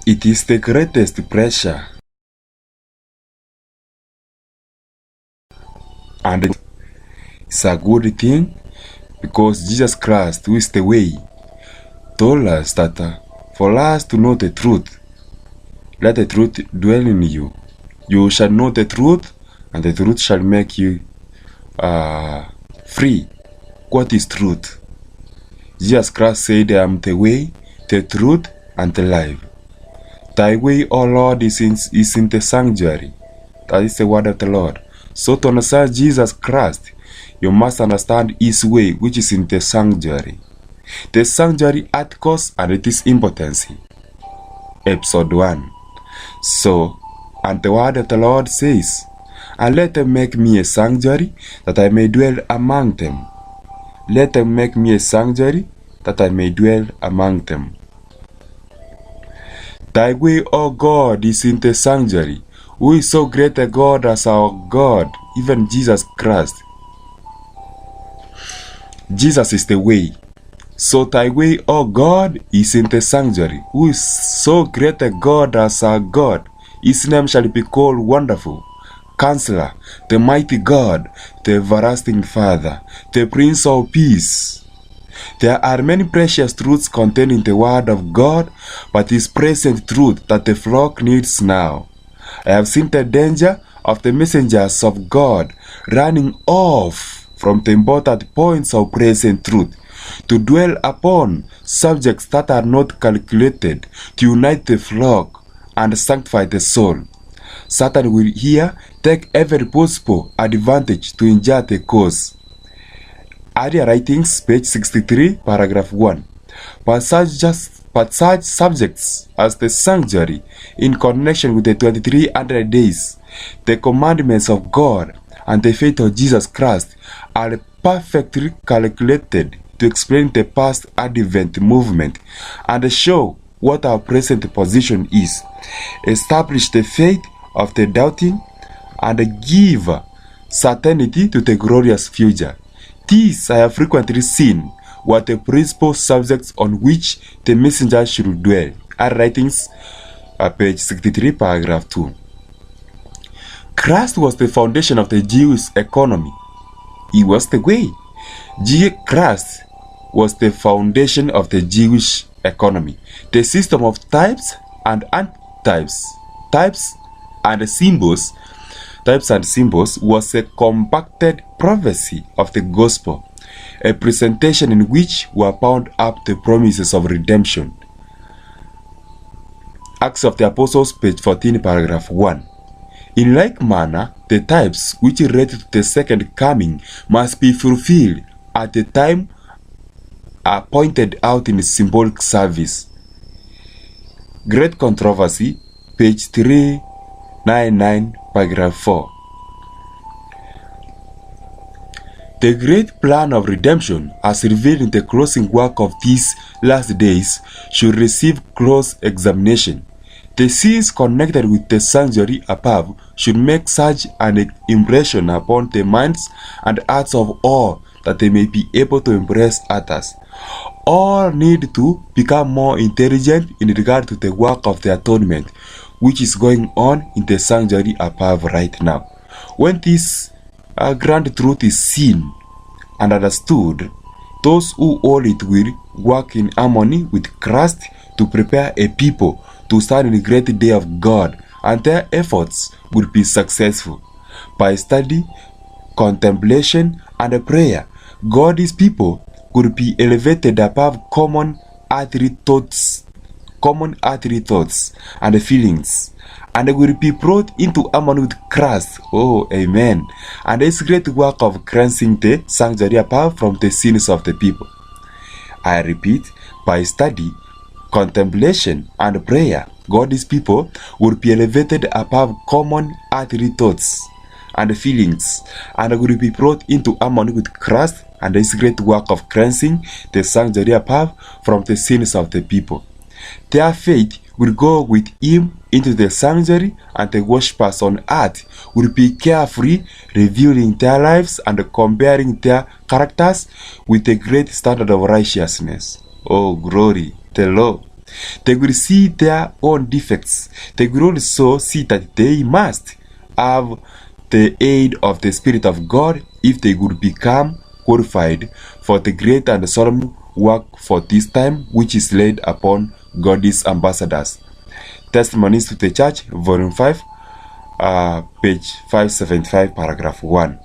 It is the greatest pressure, and it's a good thing because Jesus Christ, who is the way, told us that for us to know the truth, let the truth dwell in you. You shall know the truth, and the truth shall make you free. What is truth? Jesus Christ said, I am the way, the truth, and the life. Thy way, O Lord, is in the sanctuary. That is the word of the Lord. So to understand Jesus Christ, you must understand His way, which is in the sanctuary. The sanctuary articles and its importance. Episode 1. So, and the word of the Lord says, and let them make me a sanctuary, that I may dwell among them. Let them make me a sanctuary, that I may dwell among them. Thy way, O God, is in the sanctuary. Who is so great a God as our God, even Jesus Christ? Jesus is the way. So thy way, O God, is in the sanctuary. Who is so great a God as our God? His name shall be called Wonderful, Counselor, the Mighty God, the Everlasting Father, the Prince of Peace. There are many precious truths contained in the Word of God, but His present truth that the flock needs now. I have seen the danger of the messengers of God running off from the important points of present truth to dwell upon subjects that are not calculated to unite the flock and sanctify the soul. Satan will here take every possible advantage to injure the cause. Earlier writings, page 63, paragraph 1. But such subjects as the sanctuary in connection with the 2300 days, the commandments of God, and the faith of Jesus Christ are perfectly calculated to explain the past Advent movement and show what our present position is, establish the faith of the doubting, and give certainty to the glorious future. These I have frequently seen were the principal subjects on which the messenger should dwell. Our writings, page 63, paragraph 2. Christ was the foundation of the Jewish economy. He was the way. Christ was the foundation of the Jewish economy. The system of types and antitypes, types and symbols was a compacted prophecy of the gospel, a presentation in which were bound up the promises of redemption. Acts of the Apostles, page 14, paragraph 1. In like manner, the types which relate to the second coming must be fulfilled at the time pointed out in symbolic service. Great Controversy, page 399, paragraph 4. The great plan of redemption, as revealed in the closing work of these last days, should receive close examination. The scenes connected with the sanctuary above should make such an impression upon the minds and hearts of all that they may be able to impress others. All need to become more intelligent in regard to the work of the atonement which is going on in the sanctuary above right now. When this grand truth is seen and understood, those who hold it will work in harmony with Christ to prepare a people to stand in the great day of God, and their efforts will be successful. By study, contemplation, and prayer, God's people could be elevated above common earthly thoughts and feelings, and will be brought into harmony with Christ. Oh, amen. And this great work of cleansing the sanctuary above from the sins of the people. I repeat, by study, contemplation, and prayer, God's people will be elevated above common earthly thoughts and feelings, and will be brought into harmony with Christ and His great work of cleansing the sanctuary above from the sins of the people. Their faith will go with Him into the sanctuary, and the worshippers on earth will be carefully reviewing their lives and comparing their characters with the great standard of righteousness. Oh, glory, the Lord. They will see their own defects. They will also see that they must have the aid of the Spirit of God if they would become qualified for the great and solemn work for this time which is laid upon God's ambassadors. Testimonies to the Church, Volume 5, page 575, paragraph 1.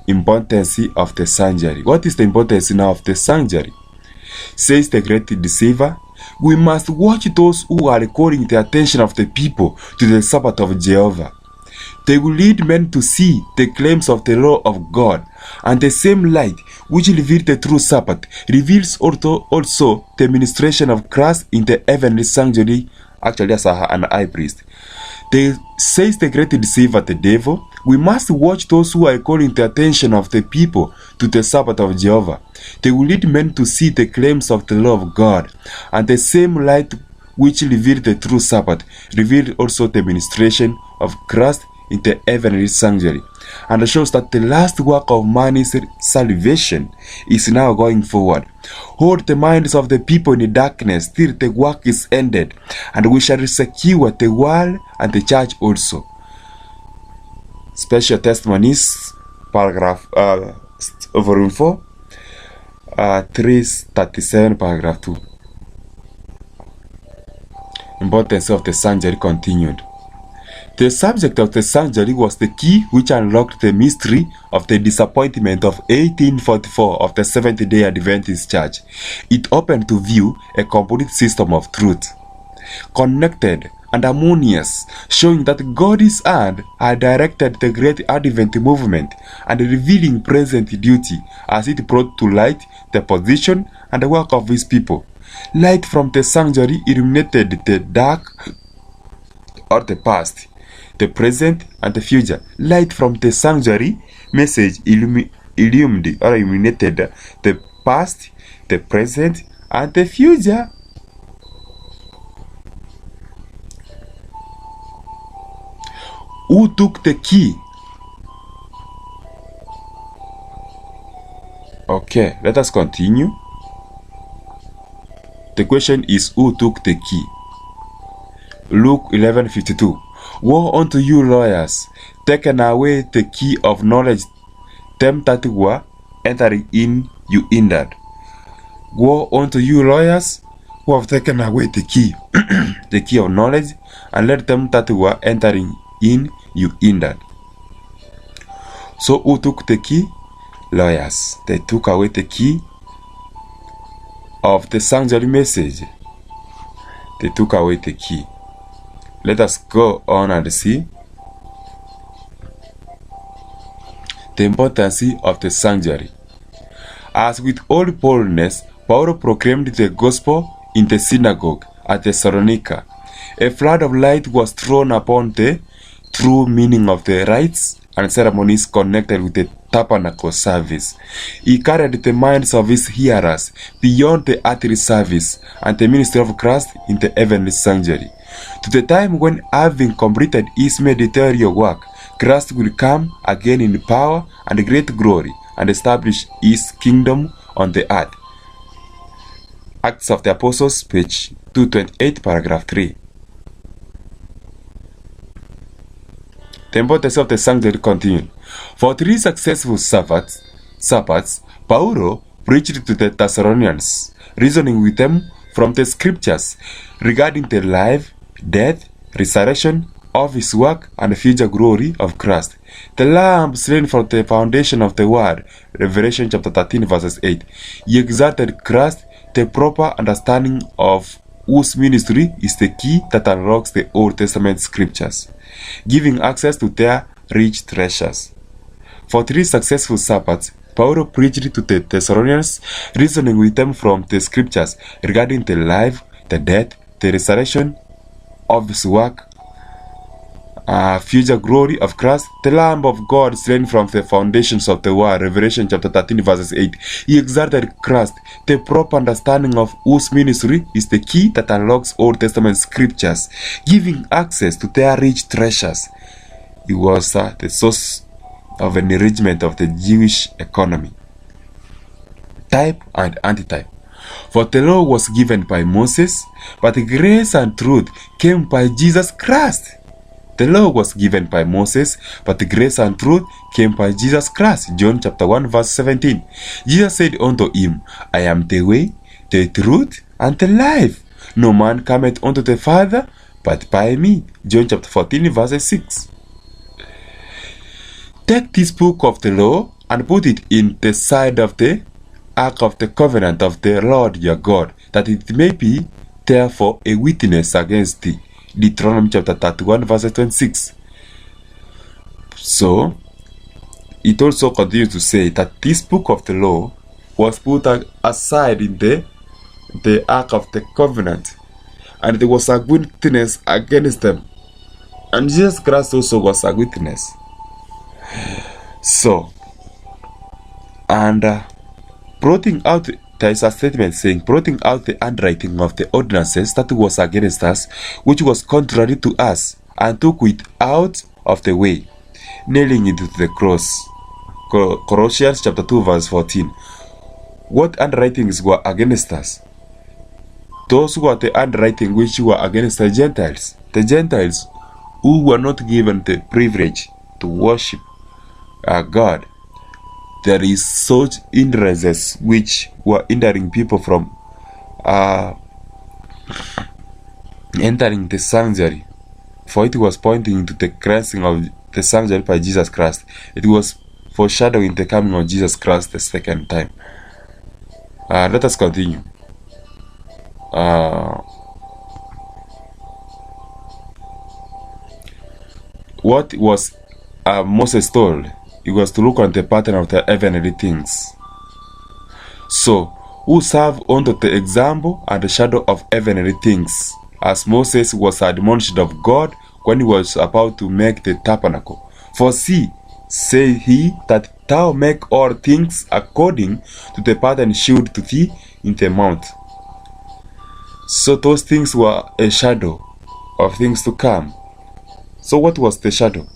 Importance of the sanctuary. What is the importance now of the sanctuary? Says the great deceiver, we must watch those who are calling the attention of the people to the Sabbath of Jehovah. They will lead men to see the claims of the law of God, and the same light which reveals the true Sabbath reveals also the ministration of Christ in the heavenly sanctuary, actually as an high priest. They says the great deceiver, the devil, we must watch those who are calling the attention of the people to the Sabbath of Jehovah. They will lead men to see the claims of the law of God, and the same light which reveals the true Sabbath reveals also the ministration of Christ in the heavenly sanctuary, and shows that the last work of man's salvation is now going forward. Hold the minds of the people in the darkness till the work is ended, and we shall secure the world and the church also. Special Testimonies, paragraph volume 4, 337, paragraph 2. Importance of the sanctuary continued. The subject of the sanctuary was the key which unlocked the mystery of the disappointment of 1844 of the Seventh-day Adventist Church. It opened to view a complete system of truth, connected and harmonious, showing that God's hand had directed the great Advent movement and revealing present duty as it brought to light the position and the work of his people. Light from the sanctuary illuminated the dark or the past, the present and the future. Light from the sanctuary message illuminated the past, the present and the future. Who took the key? Okay, let us continue. The question is, who took the key? Luke 11:52. Woe unto you lawyers, taken away the key of knowledge, them that were entering in you hindered. Woe unto you lawyers, who have taken away the key, the key of knowledge, and let them that were entering in you hindered. So who took the key? Lawyers. They took away the key of the sanctuary message. They took away the key. Let us go on and see the importance of the sanctuary. As with all boldness, Paul proclaimed the gospel in the synagogue at Thessalonica. A flood of light was thrown upon the true meaning of the rites and ceremonies connected with the tabernacle service. He carried the minds of his hearers beyond the earthly service and the ministry of Christ in the heavenly sanctuary, to the time when, having completed his mediatorial work, Christ will come again in power and great glory and establish his kingdom on the earth. Acts of the Apostles, page 228, paragraph 3. The importance of the sanctuary continued. For 3 successful Sabbaths, Paul preached to the Thessalonians, reasoning with them from the scriptures regarding the life, death, resurrection of his work, and the future glory of Christ. The Lamb slain for the foundation of the world, Revelation chapter 13, verses 8. He exalted Christ, the proper understanding of whose ministry is the key that unlocks the Old Testament scriptures, giving access to their rich treasures. For 3 successful Sabbaths, Paul preached to the Thessalonians, reasoning with them from the scriptures regarding the life, the death, the resurrection of his work, future glory of Christ, the Lamb of God slain from the foundations of the world, Revelation chapter 13, verses 8. He exalted Christ, the proper understanding of whose ministry is the key that unlocks Old Testament scriptures, giving access to their rich treasures. He was the source of enrichment of the Jewish economy. Type and antitype. For the law was given by Moses, but grace and truth came by Jesus Christ. The law was given by Moses, but grace and truth came by Jesus Christ. John chapter 1 verse 17. Jesus said unto him, I am the way, the truth, and the life. No man cometh unto the Father, but by me. John chapter 14 verse 6. Take this book of the law and put it in the side of the ark of the covenant of the Lord your God, that it may be therefore a witness against thee. Deuteronomy chapter 31 verse 26. So, it also continues to say that this book of the law was put aside in the ark of the covenant, and there was a witness against them. And Jesus Christ also was a witness. So, and blotting out, there is a statement saying, blotting out the handwriting of the ordinances that was against us, which was contrary to us, and took it out of the way, nailing it to the cross. Colossians chapter 2 verse 14. What handwritings were against us? Those who were the handwriting which were against the Gentiles who were not given the privilege to worship God. There is such hindrances which were hindering people from entering the sanctuary, for it was pointing to the cleansing of the sanctuary by Jesus Christ. It was foreshadowing the coming of Jesus Christ the second time. Let us continue. What was Moses told? It was to look on the pattern of the heavenly things. So, who serve unto the example and the shadow of heavenly things, as Moses was admonished of God when he was about to make the tabernacle. For see, say he, that thou make all things according to the pattern shewed to thee in the mount. So those things were a shadow of things to come. So what was the shadow?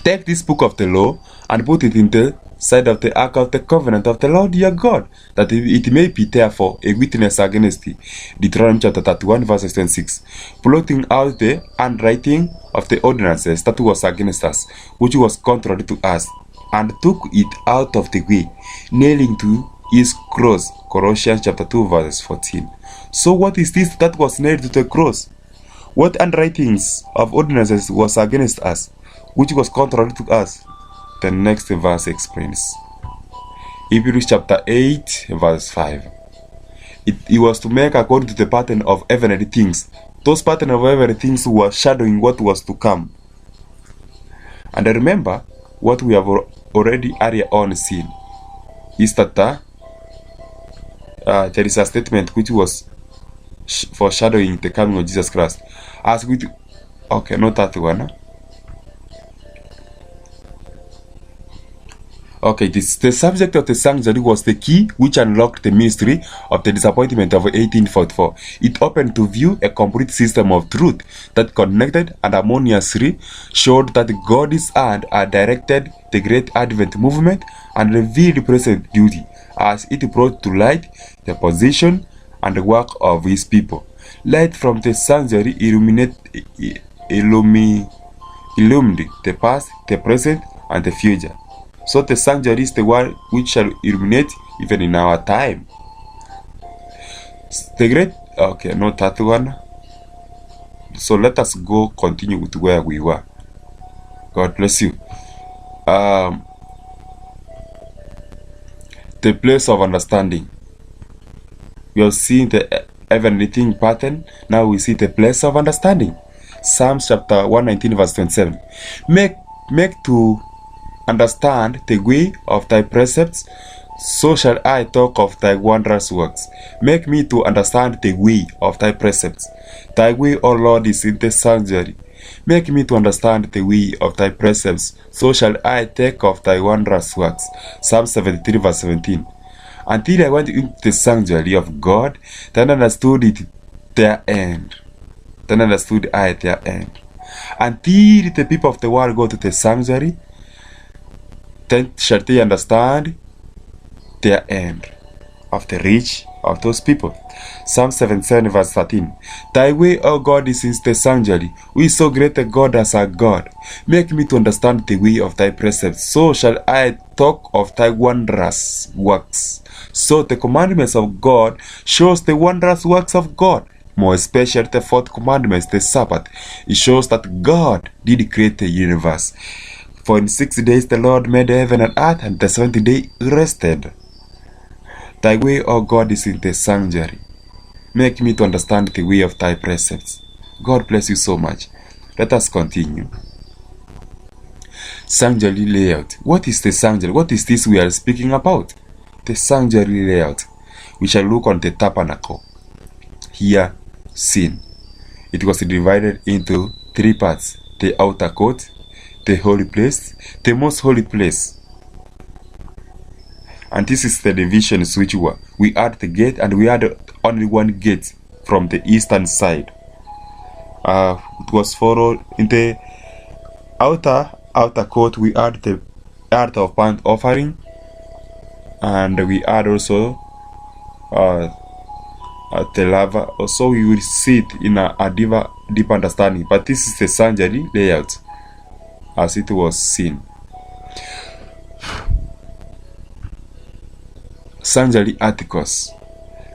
Take this book of the law and put it in the side of the ark of the covenant of the Lord your God, that it may be therefore a witness against thee. Deuteronomy chapter 31 verse 26. Blotting out the handwriting of the ordinances that was against us, which was contrary to us, and took it out of the way, nailing to his cross. Colossians chapter 2 verse 14. So what is this that was nailed to the cross? What handwritings of ordinances was against us, which was contrary to us? The next verse explains. Hebrews chapter 8 verse 5. It was to make according to the pattern of heavenly things. Those pattern of heavenly things were shadowing what was to come. And remember, what we have already earlier on seen is that there is a statement which was foreshadowing the coming of Jesus Christ. As with, okay, not that one. Okay, the subject of the sanctuary was the key which unlocked the mystery of the disappointment of 1844. It opened to view a complete system of truth that connected and harmoniously showed that God's hand had directed the Great Advent movement and revealed present duty as it brought to light the position and the work of his people. Light from the sanctuary illumined the past, the present, and the future. So the sanctuary is the one which shall illuminate even in our time. The great, okay, not that one. So let us go continue with where we were. God bless you. The place of understanding. We have seen the heavenly thing pattern. Now we see the place of understanding. Psalms chapter 119 verse 27. Make to understand the way of thy precepts, so shall I talk of thy wondrous works. Make me to understand the way of thy precepts. Thy way, O Lord, is in the sanctuary. Make me to understand the way of thy precepts, so shall I take of thy wondrous works. Psalm 73 verse 17. Until I went into the sanctuary of God, then understood it their end. Then understood I their end. Until the people of the world go to the sanctuary, then shall they understand their end. of the rich of those people. Psalm 77 verse 13. Thy way, O God, is in the sanctuary. Who is so great a God as our God? Make me to understand the way of thy precepts. So shall I talk of thy wondrous works. So the commandments of God shows the wondrous works of God. More especially the fourth commandment, the Sabbath. It shows that God did create the universe. For in 6 days the Lord made heaven and earth, and the seventh day rested. Thy way, O God, is in the sanctuary. Make me to understand the way of thy precepts. God bless you so much. Let us continue. Sanctuary layout. What is the sanctuary? What is this we are speaking about? The sanctuary layout. We shall look on the tabernacle. Here, seen. It was divided into 3 parts. The outer court, the holy place, the most holy place. And this is the divisions which were. We had the gate, and we had only one gate from the eastern side. It was followed in the outer court. We had the altar of burnt offering, and we had also the lava. Also, we will see it in a deep understanding. But this is the sanctuary layout as it was seen. Sanctuary articles.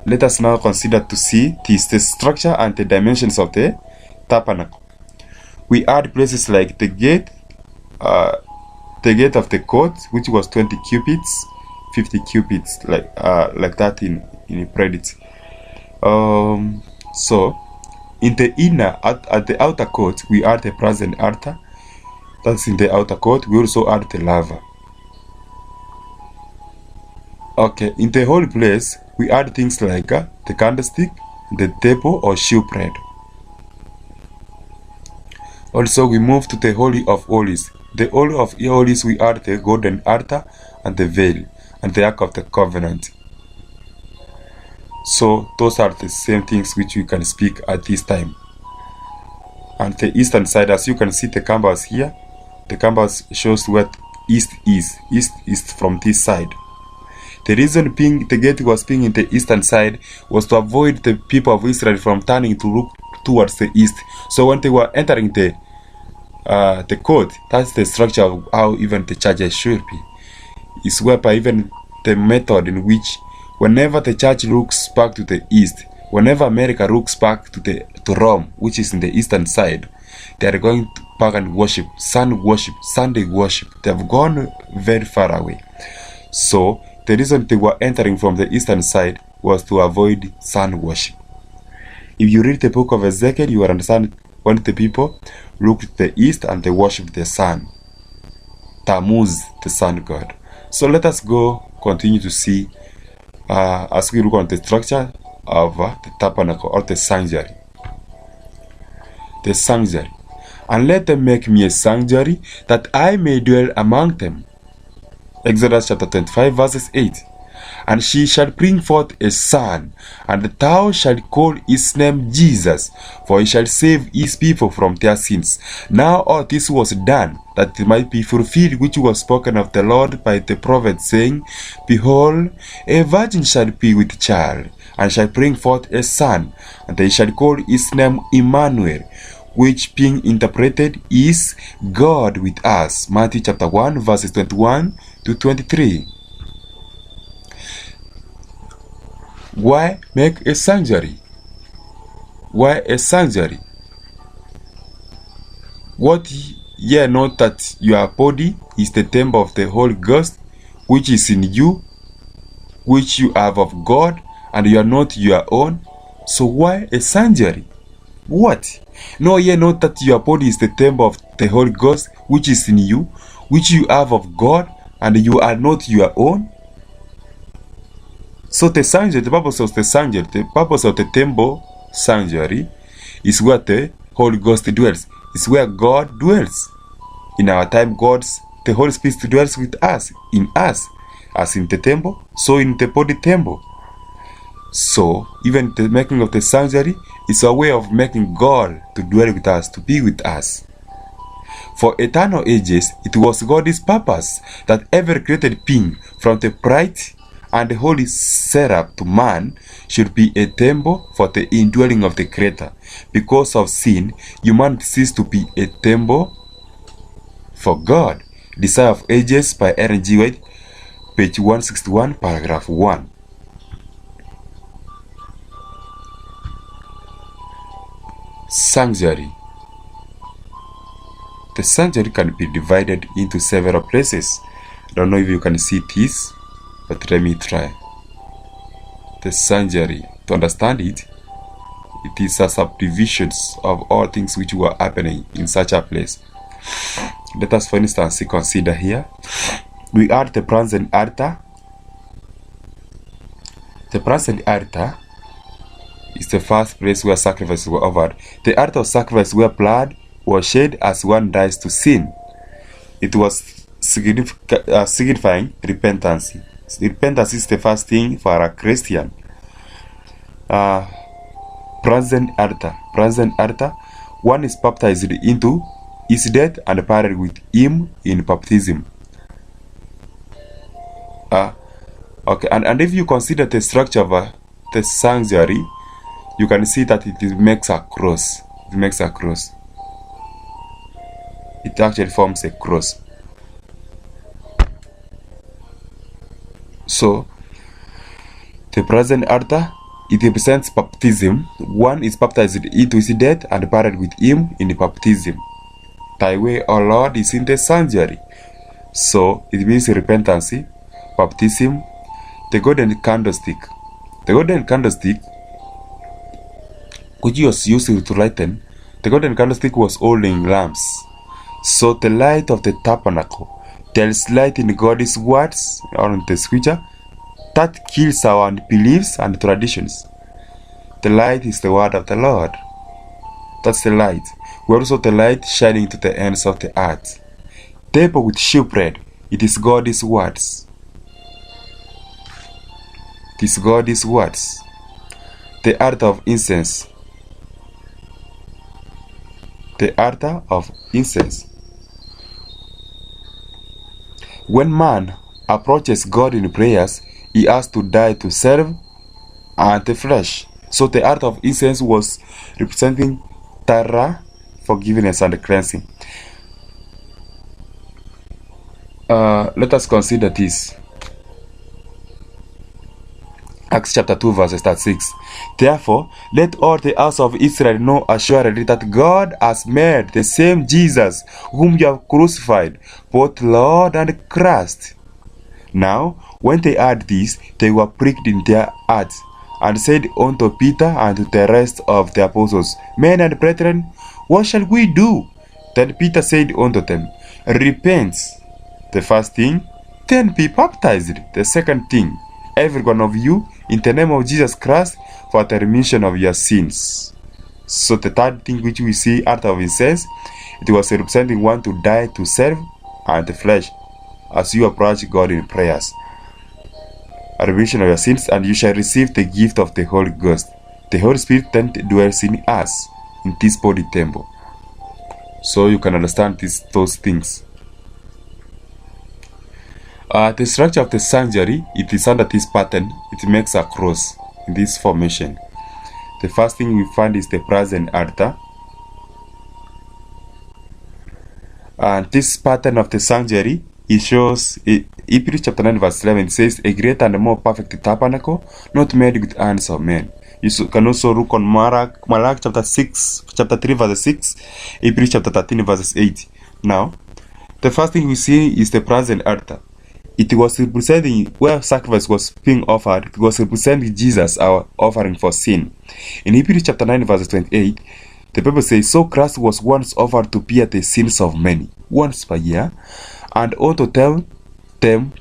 Let us now consider to see the structure and the dimensions of the tabernacle. We add places like the gate of the court, which was 20 cubits, 50 cubits, like that in Predit. So in the inner at the outer court, we add the brazen altar. That's in the outer court. We also add the lava. Okay, in the holy place, we add things like the candlestick, the table or shewbread. Also, we move to the Holy of Holies. The Holy of Holies, we add the golden altar and the veil and the Ark of the Covenant. So, those are the same things which we can speak at this time. And the eastern side, as you can see the canvas here, the canvas shows what east is. East is from this side. The reason being the gate was being in the eastern side was to avoid the people of Israel from turning to look towards the east. So when they were entering the court, that's the structure of how even the churches should be. It's whereby even the method in which whenever the church looks back to the east, whenever America looks back to Rome, which is in the eastern side, they are going to pagan worship, sun worship, Sunday worship. They have gone very far away. So the reason they were entering from the eastern side was to avoid sun worship. If you read the book of Ezekiel, you will understand when the people looked to the east and they worshipped the sun, Tammuz, the sun god. So let us continue to see as we look on the structure of the tabernacle or the sanctuary. The sanctuary. And let them make me a sanctuary that I may dwell among them. Exodus chapter 25 verses 8. And she shall bring forth a son, and thou shalt call his name Jesus, for he shall save his people from their sins. Now all this was done, that it might be fulfilled which was spoken of the Lord by the prophet, saying, Behold, a virgin shall be with child, and shall bring forth a son, and they shall call his name Emmanuel, which being interpreted is God with us. Matthew chapter 1 verses 21 to 23. Why make a sanctuary? Why a sanctuary? What ye not that your body is the temple of the Holy Ghost, which is in you, which you have of God, and you are not your own? So why a sanctuary? What? Know ye not that your body is the temple of the Holy Ghost, which is in you, which you have of God, and you are not your own? So the sanctuary, the purpose of the sanctuary, the purpose of the temple sanctuary is where the Holy Ghost dwells. It's where God dwells. In our time, the Holy Spirit dwells with us, in us, as in the temple, so in the body temple. So even the making of the sanctuary is a way of making God to dwell with us, to be with us. For eternal ages, it was God's purpose that every created being, from the bright and the holy setup to man should be a temple for the indwelling of the Creator. Because of sin, humanity ceased to be a temple for God. Desire of Ages by Ellen G. White, page 161, paragraph 1. Sanctuary. The sanctuary can be divided into several places. I don't know if you can see this, but let me try. The sanctuary, to understand it, it is a subdivisions of all things which were happening in such a place. Let us, for instance, consider here. We add the present altar. The present altar is the first place where sacrifices were offered. The altar of sacrifice where blood was shed as one dies to sin. It was signifying repentance. Repentance is the first thing for a Christian. Present altar. One is baptized into his death and buried with him in baptism. Okay, and if you consider the structure of the sanctuary, you can see that it makes a cross. It makes a cross. It actually forms a cross. So, the present altar, it represents baptism. One is baptized into his death and buried with him in baptism. Thy way, O Lord, is in the sanctuary. So, it means repentance, baptism, the golden candlestick. The golden candlestick, which was used to lighten, the golden candlestick was holding lamps. So, the light of the tabernacle, there is light in God's words or in the scripture that kills our beliefs and traditions. The light is the word of the Lord. That's the light. We also the light shining to the ends of the earth. Table with shewbread, it is God's words. It is God's words. The altar of incense. The altar of incense. When man approaches God in prayers, he has to die to serve and the flesh. So the altar of incense was representing Tara, forgiveness and cleansing. Let us consider this. Acts chapter 2 verses 36. Therefore, let all the house of Israel know assuredly that God has made the same Jesus whom you have crucified, both Lord and Christ. Now, when they heard this, they were pricked in their hearts, and said unto Peter and to the rest of the apostles, Men and brethren, what shall we do? Then Peter said unto them, Repent, the first thing, then be baptized, the second thing, every one of you, in the name of Jesus Christ, for the remission of your sins. So the third thing which we see out of incense, it was representing one to die to serve and the flesh, as you approach God in prayers. A remission of your sins, and you shall receive the gift of the Holy Ghost. The Holy Spirit then dwells in us, in this body temple. So you can understand those things. The structure of the sanctuary, it is under this pattern. It makes a cross in this formation. The first thing we find is the present altar. And this pattern of the sanctuary, it shows, Hebrews chapter 9 verse 11, it says, a greater and more perfect tabernacle, not made with hands of men. You can also look on Mark chapter 3 verse 6, Hebrews chapter 13 verse 8. Now, the first thing we see is the present altar. It was representing where sacrifice was being offered. It was representing Jesus, our offering for sin. In Hebrews chapter 9 verse 28, the Bible says, So Christ was once offered to bear the sins of many, once per year, and unto them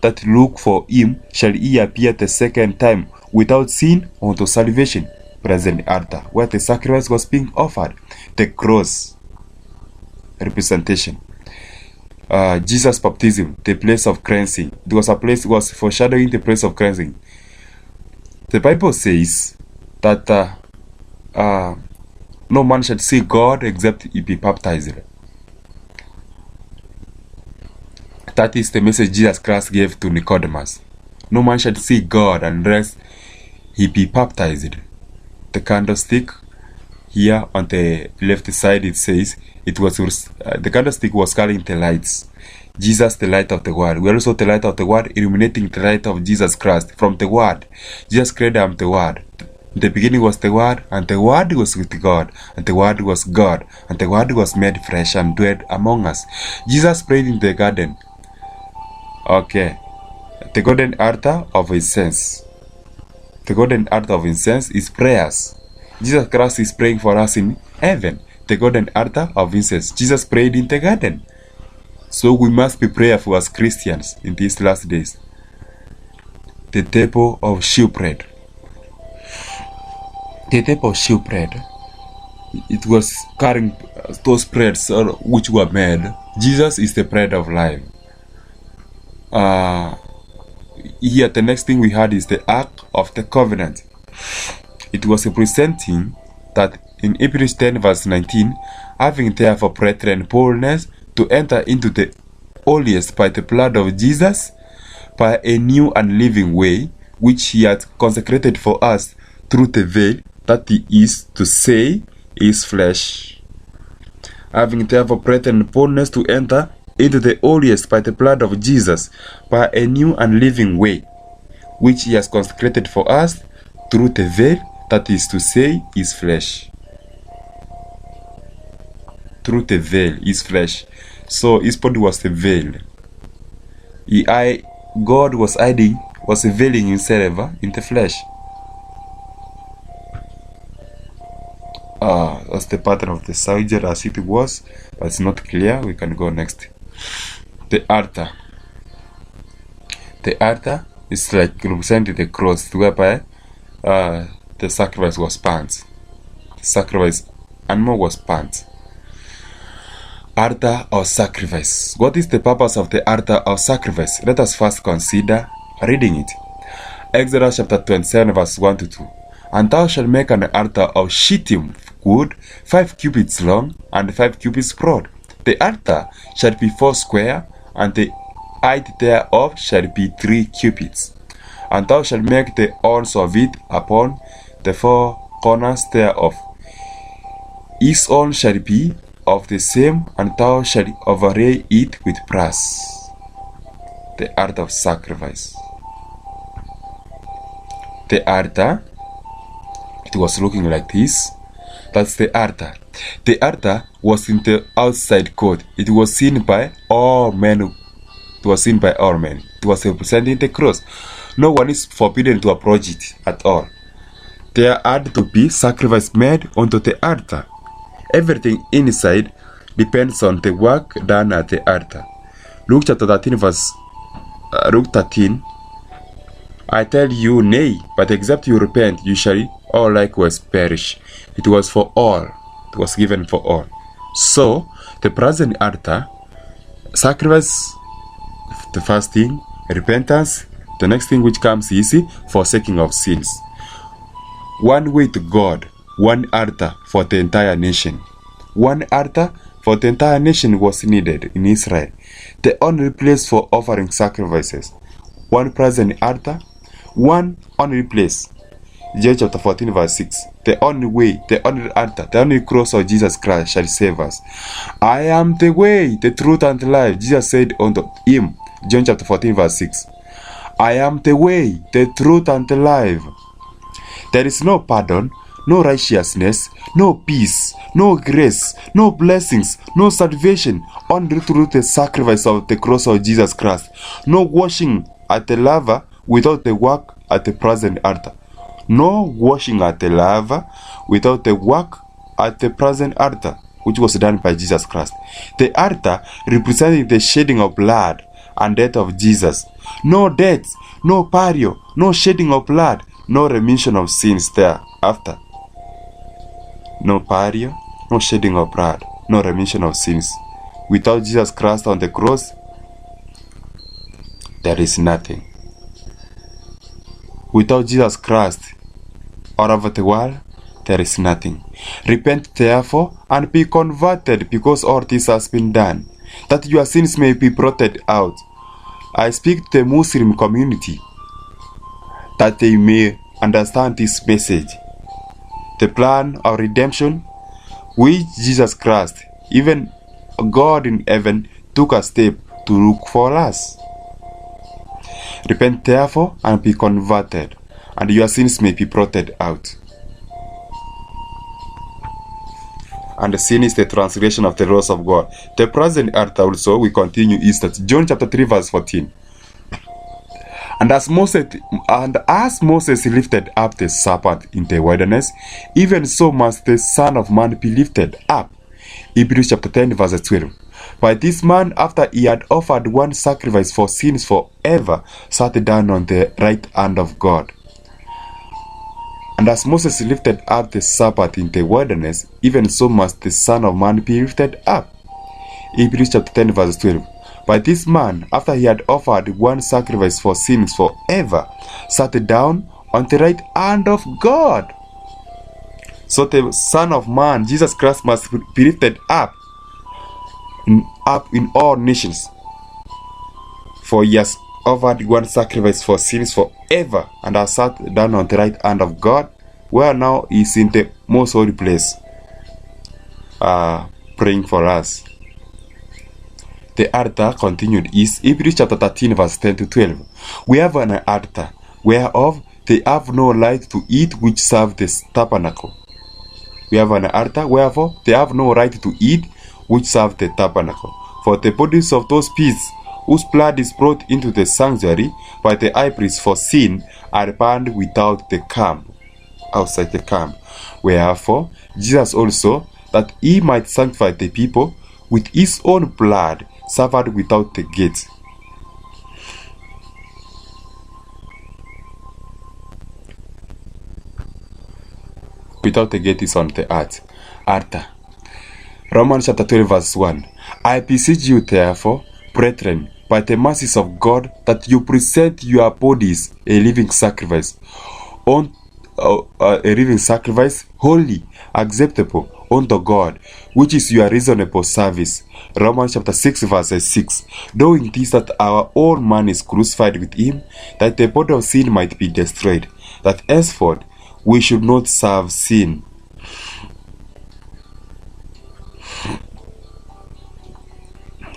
that look for him shall he appear the second time without sin unto salvation. Present altar, where the sacrifice was being offered. The cross, representation. Jesus' baptism, the place of cleansing. It was foreshadowing the place of cleansing. The Bible says that no man shall see God except he be baptized. That is the message Jesus Christ gave to Nicodemus. No man shall see God unless he be baptized. The candlestick here on the left side, it says it was the candlestick was carrying the lights. Jesus, the light of the world. We are also the light of the world, illuminating the light of Jesus Christ from the Word. Jesus created, I am the Word. In the beginning was the Word, and the Word was with God, and the Word was God, and the Word was made flesh and dwelt among us. Jesus prayed in the garden. Okay. The golden altar of incense. The golden altar of incense is prayers. Jesus Christ is praying for us in heaven. The golden altar of incense. Jesus prayed in the garden. So we must be prayerful as Christians in these last days. The table of shewbread. The table of shewbread. It was carrying those breads which were made. Jesus is the bread of life. Here, the next thing we had is the Ark of the Covenant. It was representing that in Hebrews 10 verse 19, having therefore brethren boldness to enter into the holiest by the blood of Jesus, by a new and living way, which he had consecrated for us through the veil, that is to say, his flesh. Having therefore brethren boldness to enter into the holiest by the blood of Jesus, by a new and living way, which he has consecrated for us through the veil, that is to say, his flesh. Through the veil, his flesh. So his body was the veil. God was veiling himself in the flesh. That's the pattern of the surgery as it was, but it's not clear. We can go next. The altar. The altar is like representing the cross, whereby the sacrifice was burnt. The sacrifice animal was burnt. Altar of sacrifice. What is the purpose of the altar of sacrifice? Let us first consider reading it. Exodus chapter 27 verse 1 to 2. And thou shalt make an altar of shittim wood, 5 cubits long and 5 cubits broad. The altar shall be 4 square, and the height thereof shall be 3 cubits. And thou shalt make the horns of it upon the 4 corners thereof. Each horn shall be of the same, and thou shalt overlay it with brass. The altar of sacrifice. The altar, it was looking like this. That's the altar. The altar was in the outside court. It was seen by all men. It was seen by all men. It was representing the cross. No one is forbidden to approach it at all. There had to be sacrifice made onto the altar. Everything inside depends on the work done at the altar. Luke chapter 13 verse Luke 13. I tell you, nay, but except you repent, you shall all likewise perish. It was for all. It was given for all. So, the present altar, sacrifice, the first thing, repentance. The next thing which comes is forsaking of sins. One way to God, one altar for the entire nation. One altar for the entire nation was needed in Israel. The only place for offering sacrifices. One present altar, one only place. John chapter 14 verse 6. The only way, the only altar, the only cross of Jesus Christ shall save us. I am the way, the truth, and the life. Jesus said unto him, John chapter 14 verse 6. I am the way, the truth, and the life. There is no pardon, no righteousness, no peace, no grace, no blessings, no salvation, only through the sacrifice of the cross of Jesus Christ. No washing at the laver without the work at the present altar. No washing at the laver without the work at the present altar, which was done by Jesus Christ. The altar representing the shedding of blood and death of Jesus. No death, no burial, no shedding of blood, no remission of sins thereafter. No burial, no shedding of blood, no remission of sins. Without Jesus Christ on the cross, there is nothing. Without Jesus Christ all over the world, there is nothing. Repent therefore and be converted, because all this has been done, that your sins may be blotted out. I speak to the Muslim community. that they may understand this message, the plan of redemption, which Jesus Christ, even God in heaven, took a step to look for us. Repent therefore and be converted, and your sins may be blotted out. And the sin is the transgression of the laws of God. The present earth also, we continue, is that John chapter 3 verse 14. And as Moses lifted up the serpent in the wilderness, even so must the Son of Man be lifted up. Hebrews chapter 10 verse 12. By this man, after he had offered one sacrifice for sins forever, sat down on the right hand of God. And as Moses lifted up the serpent in the wilderness, even so must the Son of Man be lifted up. Hebrews chapter 10 verse 12. By this man, after he had offered one sacrifice for sins forever, sat down on the right hand of God. So the Son of Man, Jesus Christ, must be lifted up in all nations. For he has offered one sacrifice for sins forever, and has sat down on the right hand of God, where now he is in the most holy place, praying for us. The altar continued is Hebrews chapter 13 verse 10 to 12. We have an altar, whereof they have no right to eat which serve the tabernacle. We have an altar, wherefore they have no right to eat which serve the tabernacle. For the bodies of those beasts whose blood is brought into the sanctuary by the high priest for sin are burned without the camp, outside the camp. Wherefore Jesus also, that he might sanctify the people with his own blood, suffered without the gate. Without the gate is on the earth. Altar. Romans chapter 12 verse 1. I beseech you therefore, brethren, by the mercies of God, that you present your bodies a living sacrifice, holy, acceptable unto God, which is your reasonable service. Romans chapter 6 verse 6. Knowing this, that our old man is crucified with him, that the body of sin might be destroyed, that henceforth we should not serve sin.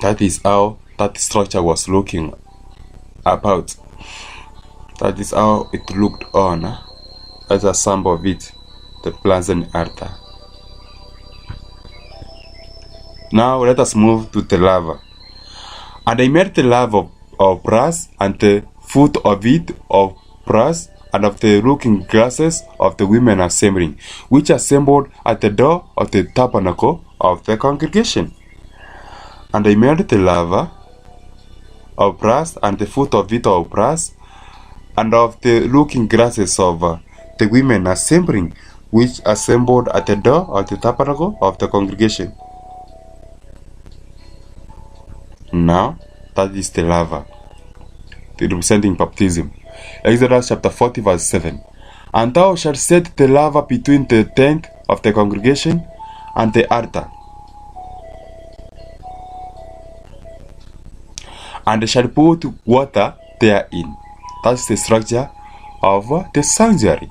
That is how that structure was looking about. That is how it looked on. As a sample of it, the pleasant altar. Now let us move to the laver. And I made the laver of brass, and the foot of it of brass, and of the looking glasses of the women assembling, which assembled at the door of the tabernacle of the congregation. And I made the laver of brass, and the foot of it of brass, and of the looking glasses of the women assembling, which assembled at the door of the tabernacle of the congregation. Now, that is the laver, representing baptism. Exodus chapter 40 verse 7. And thou shalt set the laver between the tent of the congregation and the altar, and they shall put water therein. That's the structure of the sanctuary.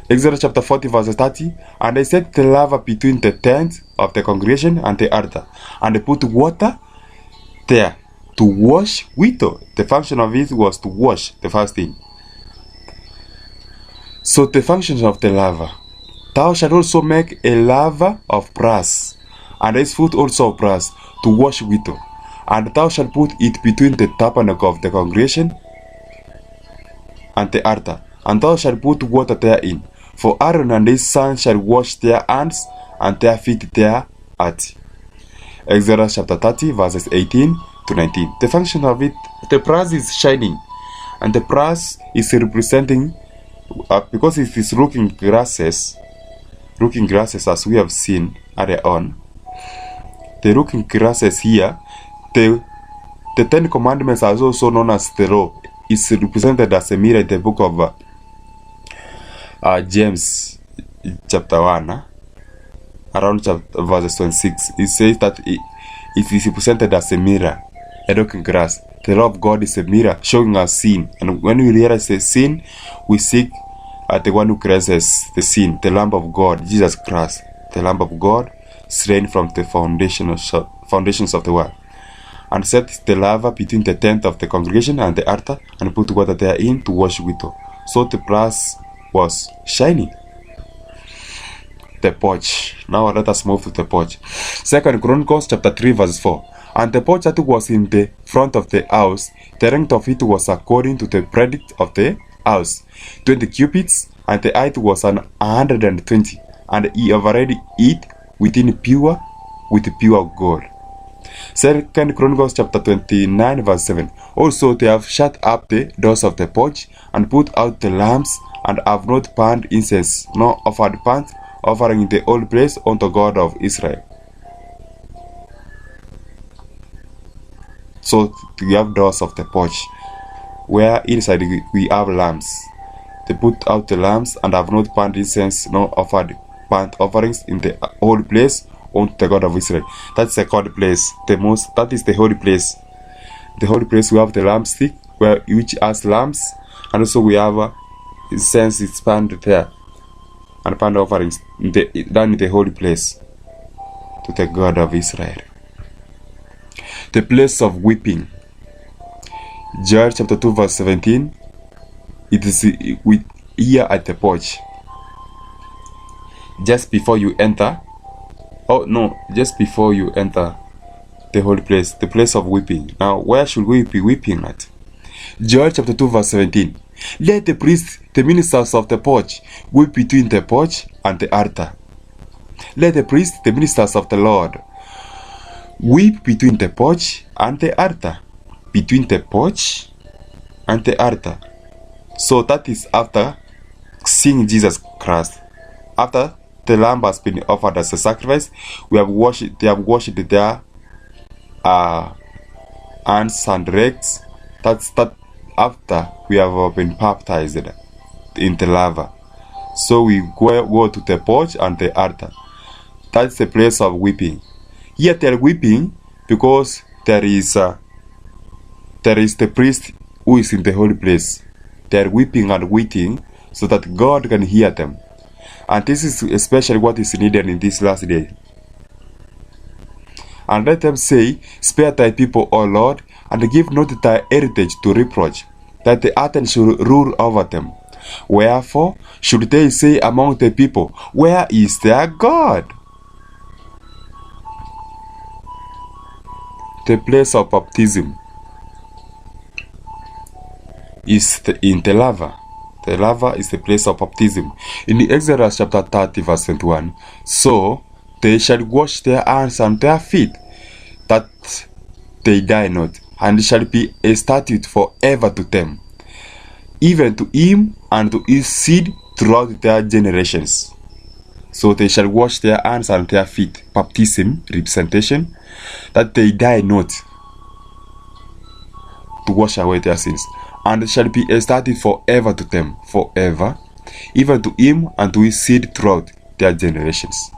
Exodus chapter 40 verse 30. And they set the laver between the tent of the congregation and the altar, and they put water there to wash with. The function of it was to wash, the first thing. So the function of the laver: thou shalt also make a laver of brass, and its foot also of brass, to wash with. And thou shalt put it between the tabernacle of the congregation and the altar, and thou shalt put water therein. For Aaron and his sons shall wash their hands and their feet thereat. Exodus chapter 30 verses 18 to 19. The function of it: the brass is shining, and the brass is representing, because it is looking grasses as we have seen earlier on. The looking grasses here, the Ten Commandments are also known as the law. It's represented as a mirror in the book of James chapter 1, around chapter verse 26. It says that it is represented as a mirror, a looking glass. the law of God is a mirror showing us sin. And when we realize the sin, we seek at the one who cleanses the sin, the Lamb of God, Jesus Christ, the Lamb of God, slain from the foundations of the world. And set the laver between the tent of the congregation and the altar, and put water therein to wash withal. So the brass was shining. The porch. Now let us move to the porch. 2 Chronicles chapter 3 verse 4. And the porch that was in the front of the house, the length of it was according to the breadth of the house, 20 cubits, and the height was 120, and he overlaid it with pure gold. 2 Chronicles chapter 29 verse 7. Also they have shut up the doors of the porch, and put out the lamps, and have not burned incense, nor offered burnt offering in the old place unto God of Israel. So we have doors of the porch, where inside we have lamps. They put out the lamps, and have not burned incense, nor offered burnt offerings in the holy place unto the God of Israel. That's the holy place. That is the holy place. The holy place, we have the lampstick, which has lamps, and also we have incense is burned there, and burnt offerings done in the holy place to the God of Israel. The place of weeping. Joel chapter 2 verse 17. It is here at the porch. Just before you enter the holy place, the place of weeping. Now, where should we be weeping at? Joel chapter 2 verse 17. Let the priests, the ministers of the porch, weep between the porch and the altar. Let the priests, the ministers of the Lord, weep between the porch and the altar. Between the porch and the altar. So that is after seeing Jesus Christ. After the lamb has been offered as a sacrifice, they have washed their hands and legs. That's after we have been baptized in the laver. So we go to the porch and the altar. That's the place of weeping. Here they are weeping because there is the priest who is in the holy place. They are weeping and waiting so that God can hear them. And this is especially what is needed in this last day. And let them say, spare thy people, O Lord, and give not thy heritage to reproach, that the Athenians should rule over them. Wherefore should they say among the people, where is their God? The place of baptism is in the laver. The laver is the place of baptism. In Exodus chapter 30 verse 21, so they shall wash their hands and their feet, that they die not, and it shall be a statute forever to them, even to him and to his seed throughout their generations. So they shall wash their hands and their feet, baptism, representation, that they die not, to wash away their sins. And it shall be a statute forever to them, forever, even to him and to his seed throughout their generations.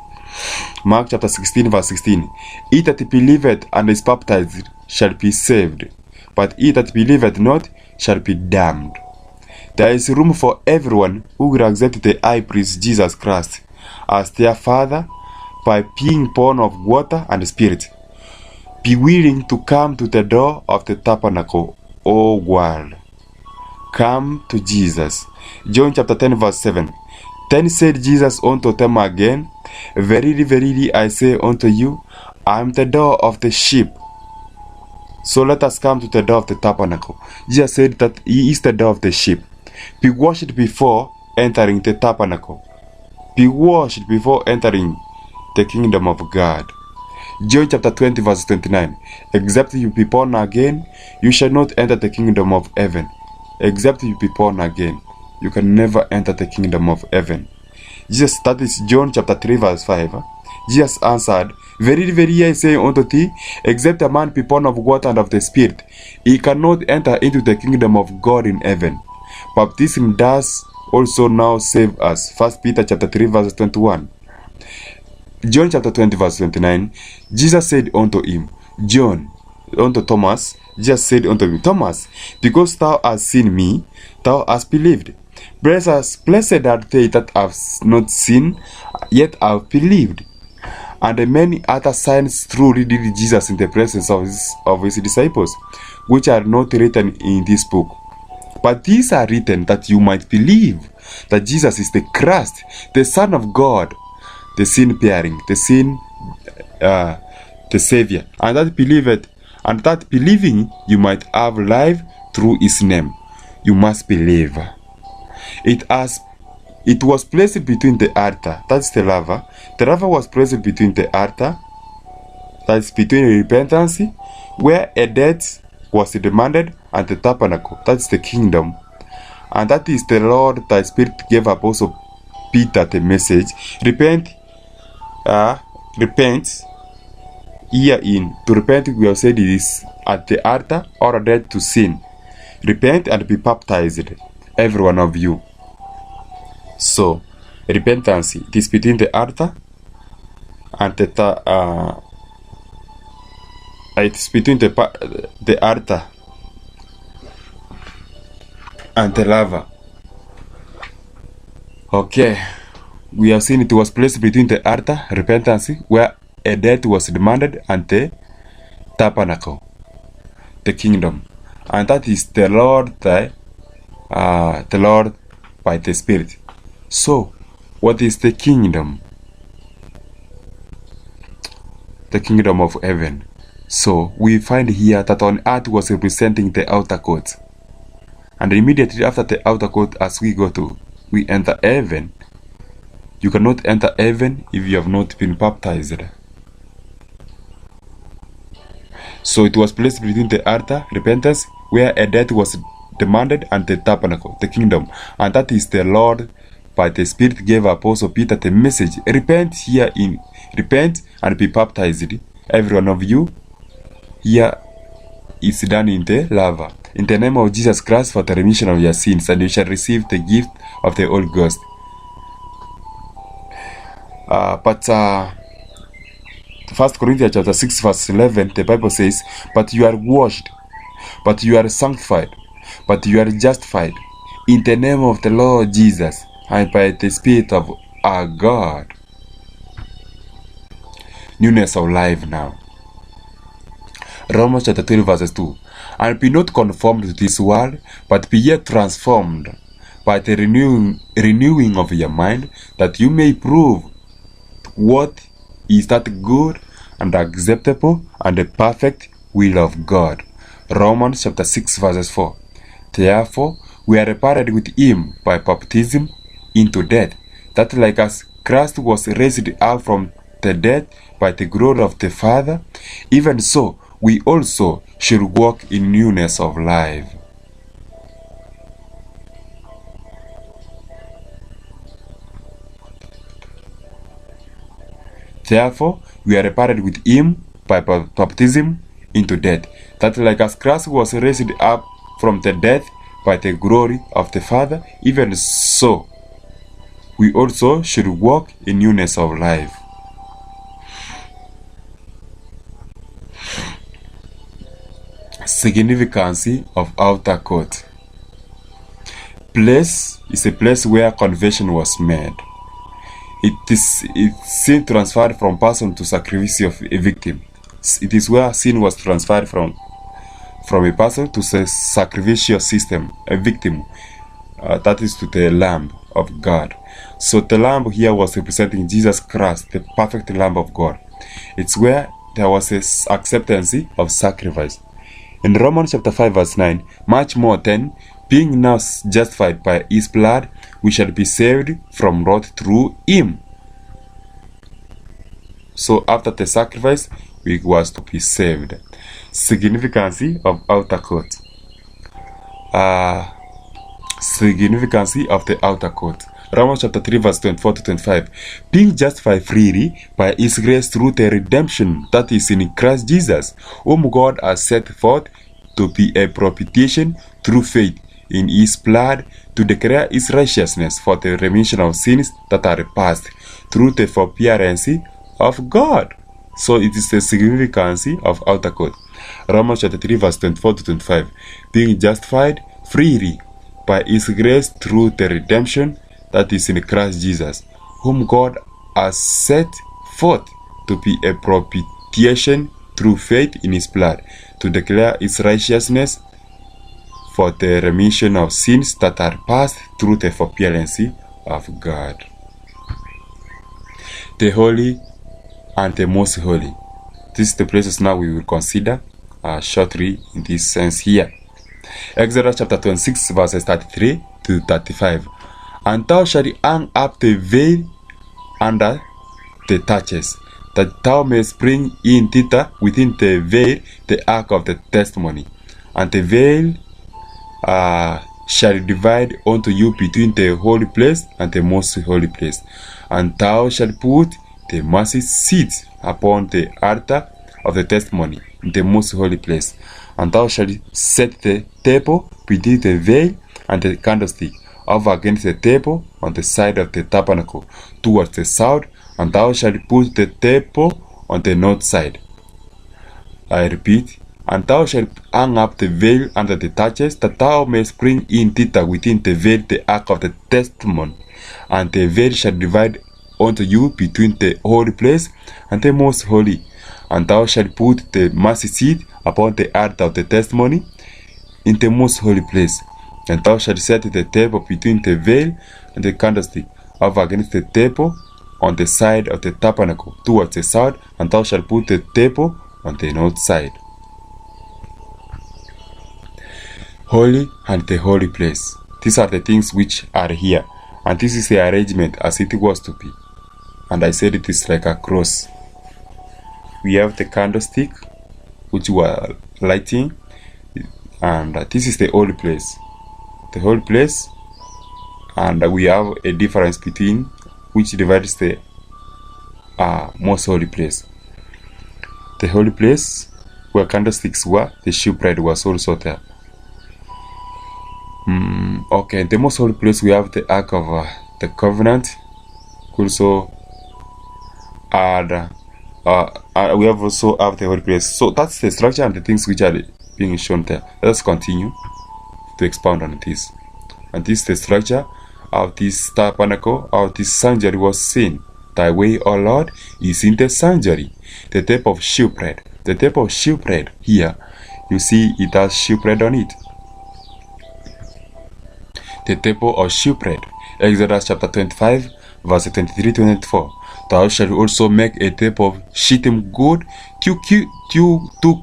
Mark chapter 16 verse 16. He that believeth and is baptized shall be saved, but he that believeth not shall be damned. There is room for everyone who will accept the high priest Jesus Christ as their Father by being born of water and spirit. Be willing to come to the door of the tabernacle, O world. Come to Jesus. John chapter 10 verse 7. Then said Jesus unto them again, Verily, verily, I say unto you, I am the door of the sheep. So let us come to the door of the tabernacle. Jesus said that he is the door of the sheep. Be washed before entering the tabernacle. Be washed before entering the kingdom of God. John chapter 20 verse 29. Except you be born again, you shall not enter the kingdom of heaven. Except you be born again, you can never enter the kingdom of heaven. Jesus, that is John chapter 3 verse 5. Jesus answered, Verily, verily, I say unto thee, except a man be born of water and of the Spirit, he cannot enter into the kingdom of God in heaven. Baptism does also now save us. 1 Peter chapter 3 verse 21. John chapter 20 verse 29. Jesus said unto him, John, unto Thomas, Jesus said unto him, Thomas, because thou hast seen me, thou hast believed. Blessed are they that have not seen, yet have believed. And many other signs truly did Jesus in the presence of his disciples, which are not written in this book. But these are written that you might believe that Jesus is the Christ, the Son of God, the sin-bearing, the Savior, and that believing you might have life through his name. You must believe. It was placed between the altar, that's the laver. The laver was placed between the altar, that's between repentance, where a debt was demanded, and the tabernacle, that's the kingdom. And that is the Lord thy Spirit gave Apostle Peter the message. Repent. Herein, to repent, we have said it is at the altar or a death to sin. Repent and be baptized, every one of you. So, repentance, it is between the altar and it is between the altar and the laver. Okay, we have seen it was placed between the altar, repentance, where a death was demanded, and the tabernacle, the kingdom, and that is the Lord by the Spirit. So, what is the kingdom? The kingdom of heaven. So, we find here that on earth was representing the outer court. And immediately after the outer court, as we enter heaven. You cannot enter heaven if you have not been baptized. So it was placed between the altar, repentance, where a death was demanded, and the tabernacle, the kingdom. And that is the Lord by the Spirit gave Apostle Peter the message. Repent and be baptized, every one of you. Here is done in the laver, in the name of Jesus Christ, for the remission of your sins, and you shall receive the gift of the Holy Ghost. But 1 Corinthians chapter 6 verse 11, the Bible says, but you are washed, but you are sanctified, but you are justified in the name of the Lord Jesus, and by the Spirit of our God. Newness of life now. Romans chapter 12 verses 2. And be not conformed to this world, but be yet transformed by the renewing of your mind, that you may prove what is that good and acceptable and the perfect will of God. Romans chapter 6 verses 4. Therefore, we are buried with him by baptism into death, that like as Christ was raised up from the dead by the glory of the Father, even so we also should walk in newness of life. Therefore, we are buried with him by baptism into death, that like as Christ was raised up from the dead by the glory of the Father, even so we also should walk in newness of life. Significance of outer court. Place is a place where conversion was made. It's sin transferred from person to sacrifice of a victim. It is where sin was transferred from a person to a sacrificial system, a victim. That is to the Lamb of God. So the Lamb here was representing Jesus Christ, the perfect Lamb of God. It's where there was a acceptance of sacrifice. In Romans chapter 5 verse 9, much more then, being now justified by his blood, we shall be saved from wrath through him. So after the sacrifice, we was to be saved. Significance of outer court. Significance of the outer court. Romans chapter 3 verse 24 to 25. Being justified freely by his grace through the redemption that is in Christ Jesus, whom God has set forth to be a propitiation through faith in his blood, to declare his righteousness for the remission of sins that are past, through the forbearance of God. So it is the significance of outer court. Romans chapter 3 verse 24 to 25. Being justified freely by his grace through the redemption that is in Christ Jesus, whom God has set forth to be a propitiation through faith in his blood, to declare his righteousness for the remission of sins that are past through the forbearance of God. The holy and the most holy. This is the places now we will consider shortly in this sense here. Exodus chapter 26 verses 33 to 35. And thou shalt hang up the veil under the thatches, that thou mayest bring in thither within the veil the ark of the testimony. And the veil shall divide unto you between the holy place and the most holy place. And thou shalt put the mercy seat upon the altar of the testimony in the most holy place. And thou shalt set the table between the veil and the candlestick over against the table on the side of the tabernacle towards the south, and thou shalt put the table on the north side. I repeat, and thou shalt hang up the veil under the thatches, that thou mayest bring in thither within the veil the ark of the testimony. And the veil shall divide unto you between the holy place and the most holy. And thou shalt put the mercy seat upon the altar of the testimony in the most holy place. And thou shalt set the table between the veil and the candlestick over against the table on the side of the tabernacle towards the south, and thou shalt put the table on the north side. Holy and the holy place. These are the things which are here, and this is the arrangement as it was to be. And I said it is like a cross. We have the candlestick which we are lighting, and this is the holy place. The holy place, and we have a difference between which divides the most holy place. The holy place where candlesticks were, the shewbread was also there. Okay, the most holy place we have the ark of the covenant. Also, we have also have the holy place. So that's the structure and the things which are being shown there. Let us continue to expound on this. And this is the structure of this tabernacle, of this sanctuary was seen. Thy way, O Lord, is in the sanctuary. The type of shewbread. The type of shewbread here, you see it has shewbread on it. The table of shewbread. Exodus chapter 25, verse 23 to 24. Thou shalt also make a table of shittim gold. 2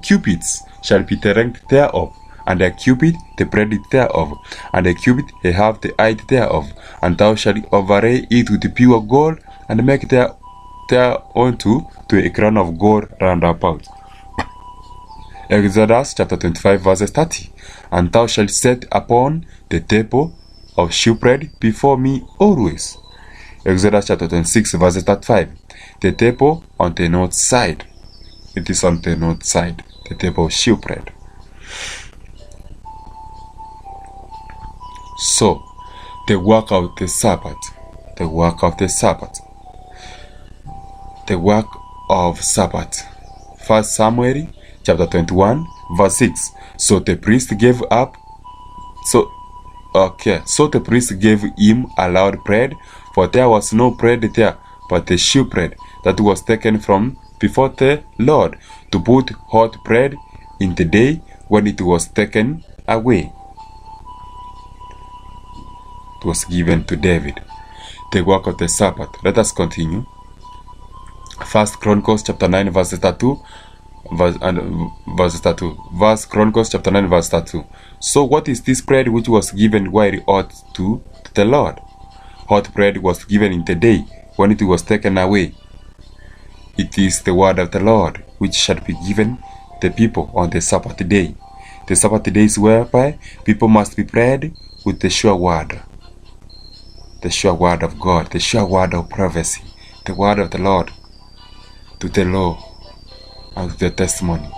cubits shall be the length thereof, and a cubit the breadth thereof, and a cubit a half the height thereof. And thou shalt overlay it with pure gold, and make thereunto to a crown of gold round about. Exodus chapter 25, verse 30. And thou shalt set upon the table of shewbread before me always. Exodus chapter 26, verse 35. The table on the north side. It is on the north side, the table of shewbread. So, the work of the Sabbath. The work of the Sabbath. The work of Sabbath. 1 Samuel chapter 21, verse 6. So the priest gave up. So the priest gave him allowed bread, for there was no bread there, but the shewbread that was taken from before the Lord, to put hot bread in the day when it was taken away. It was given to David. The work of the Sabbath. Let us continue. 1 Chronicles chapter 9, verse 32. Verse 32. 1 Chronicles chapter 9, verse 32. So what is this bread which was given while it ought to the Lord? Hot bread was given in the day when it was taken away. It is the word of the Lord which shall be given the people on the Sabbath day. The Sabbath day is whereby people must be bred with the sure word. The sure word of God, the sure word of prophecy, the word of the Lord to the law and to the testimony.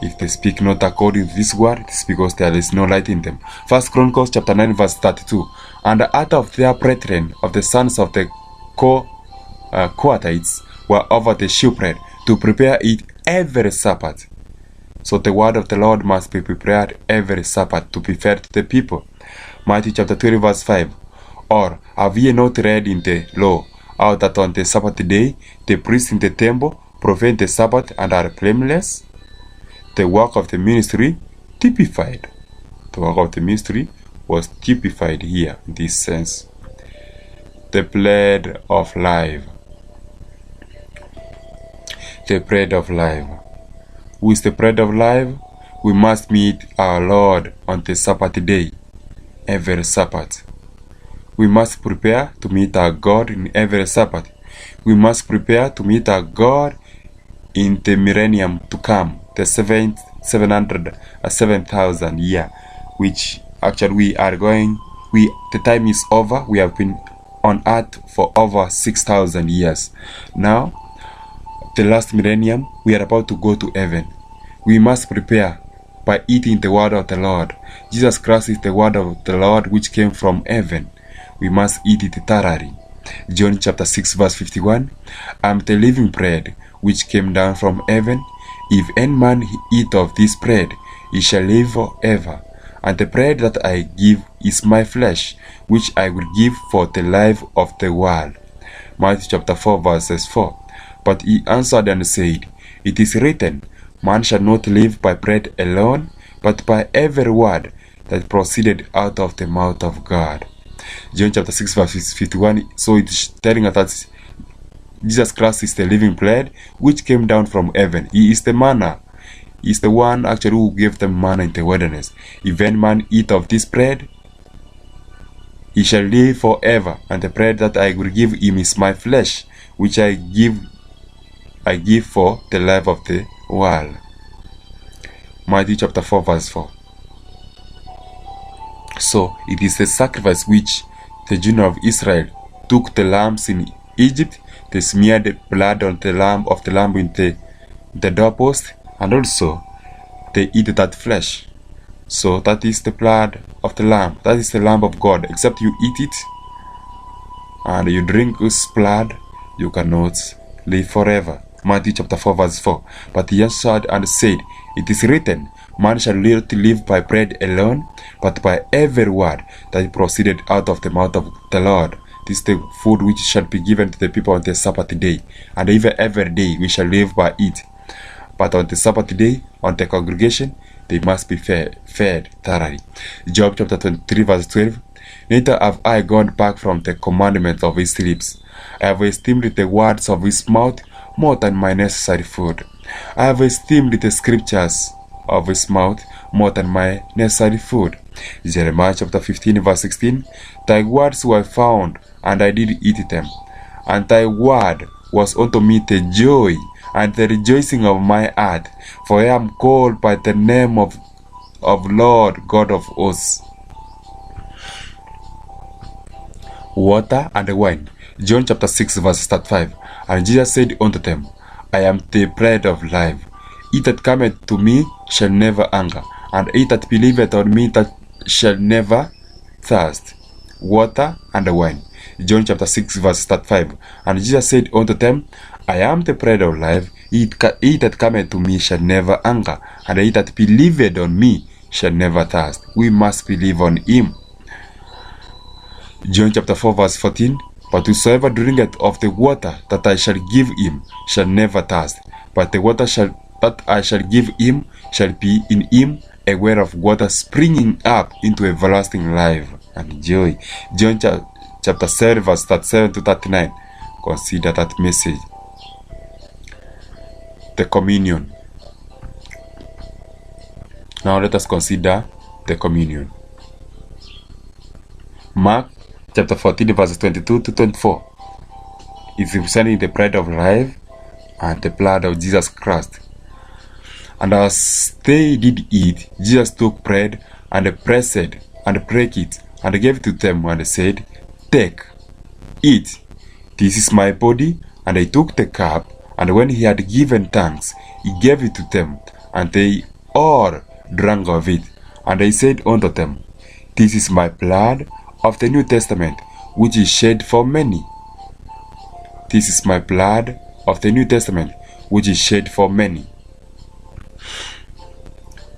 If they speak not according to this word, it is because there is no light in them. 1 Chronicles chapter 9, verse 32. And the heart of their brethren, of the sons of the Kohathites, were over the shewbread, to prepare it every Sabbath. So the word of the Lord must be prepared every Sabbath to be fed to the people. Matthew chapter 20 verse 5. Or have ye not read in the law how that on the Sabbath day the priests in the temple profane the Sabbath and are blameless? The work of the ministry typified. The work of the ministry was typified here in this sense. The bread of life. The bread of life. Who is the bread of life? We must meet our Lord on the Sabbath day, every Sabbath. We must prepare to meet our God in every Sabbath. We must prepare to meet our God in the millennium to come, the 7,000 year, which actually we are going, the time is over. We have been on earth for over 6,000 years. Now, the last millennium, we are about to go to heaven. We must prepare by eating the word of the Lord. Jesus Christ is the word of the Lord which came from heaven. We must eat it thoroughly. John chapter 6 verse 51. I am the living bread which came down from heaven. If any man eat of this bread, he shall live forever. And the bread that I give is my flesh, which I will give for the life of the world. Matthew chapter 4 verses 4. But he answered and said, It is written, Man shall not live by bread alone, but by every word that proceeded out of the mouth of God. John chapter 6 verse 51. So it is telling us that Jesus Christ is the living bread which came down from heaven. He is the manna. He is the one actually who gave them manna in the wilderness. If any man eat of this bread, he shall live forever. And the bread that I will give him is my flesh, which I give for the life of the world. Matthew chapter 4 verse 4. So it is the sacrifice which the children of Israel took the lambs in Egypt. They smeared the blood on the lamb of the lamb in the doorpost, and also they eat that flesh. So that is the blood of the lamb. That is the lamb of God. Except you eat it and you drink its blood, you cannot live forever. Matthew chapter 4 verse 4. But he answered and said, It is written, Man shall not live by bread alone, but by every word that proceeded out of the mouth of the Lord. This is the food which shall be given to the people on the Sabbath day, and even every day we shall live by it. But on the Sabbath day, on the congregation, they must be fed thoroughly. Job chapter 23 verse 12. Neither have I gone back from the commandments of his lips. I have esteemed the words of his mouth more than my necessary food. I have esteemed the scriptures of his mouth more than my necessary food. Jeremiah chapter 15 verse 16. Thy words were found, and I did eat them. And thy word was unto me the joy and the rejoicing of my heart. For I am called by the name of Lord God of hosts. Water and wine. John chapter 6 verse 35. And Jesus said unto them, I am the bread of life. He that cometh to me shall never hunger, and he that believeth on me that shall never thirst. Water and wine. John chapter 6 verse 35. And Jesus said unto them, I am the bread of life. He that cometh to me shall never hunger, and he that believeth on me shall never thirst. We must believe on him. John chapter 4 verse 14. But whosoever drinketh of the water that I shall give him shall never thirst, but the water that I shall give him shall be in him a well of water springing up into everlasting life and joy. John chapter 7 verse 37 to 39. Consider that message. The communion. Now let us consider the communion. Mark chapter 14 verses 22 to 24 is representing the bread of life and the blood of Jesus Christ. And as they did eat, Jesus took bread and blessed it and brake it and gave it to them and said, Take, eat, this is my body. And he took the cup, and when he had given thanks, he gave it to them, and they all drank of it. And he said unto them, This is my blood of the New Testament, which is shed for many. This is my blood of the New Testament, which is shed for many.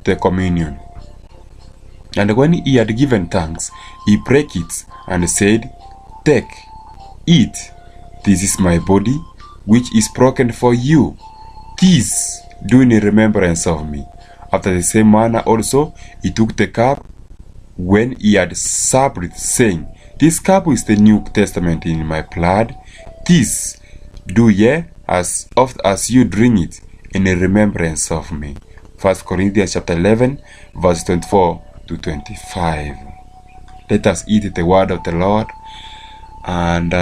the communion. And when he had given thanks, he broke it and said, "Take, eat, this is my body, which is broken for you. This do in remembrance of me." After the same manner also he took the cup when he had supped, saying, "This cup is the New Testament in my blood. This do ye as oft as you drink it in remembrance of me." 1 Corinthians chapter 11, verse 24 to 25. Let us eat the word of the Lord, and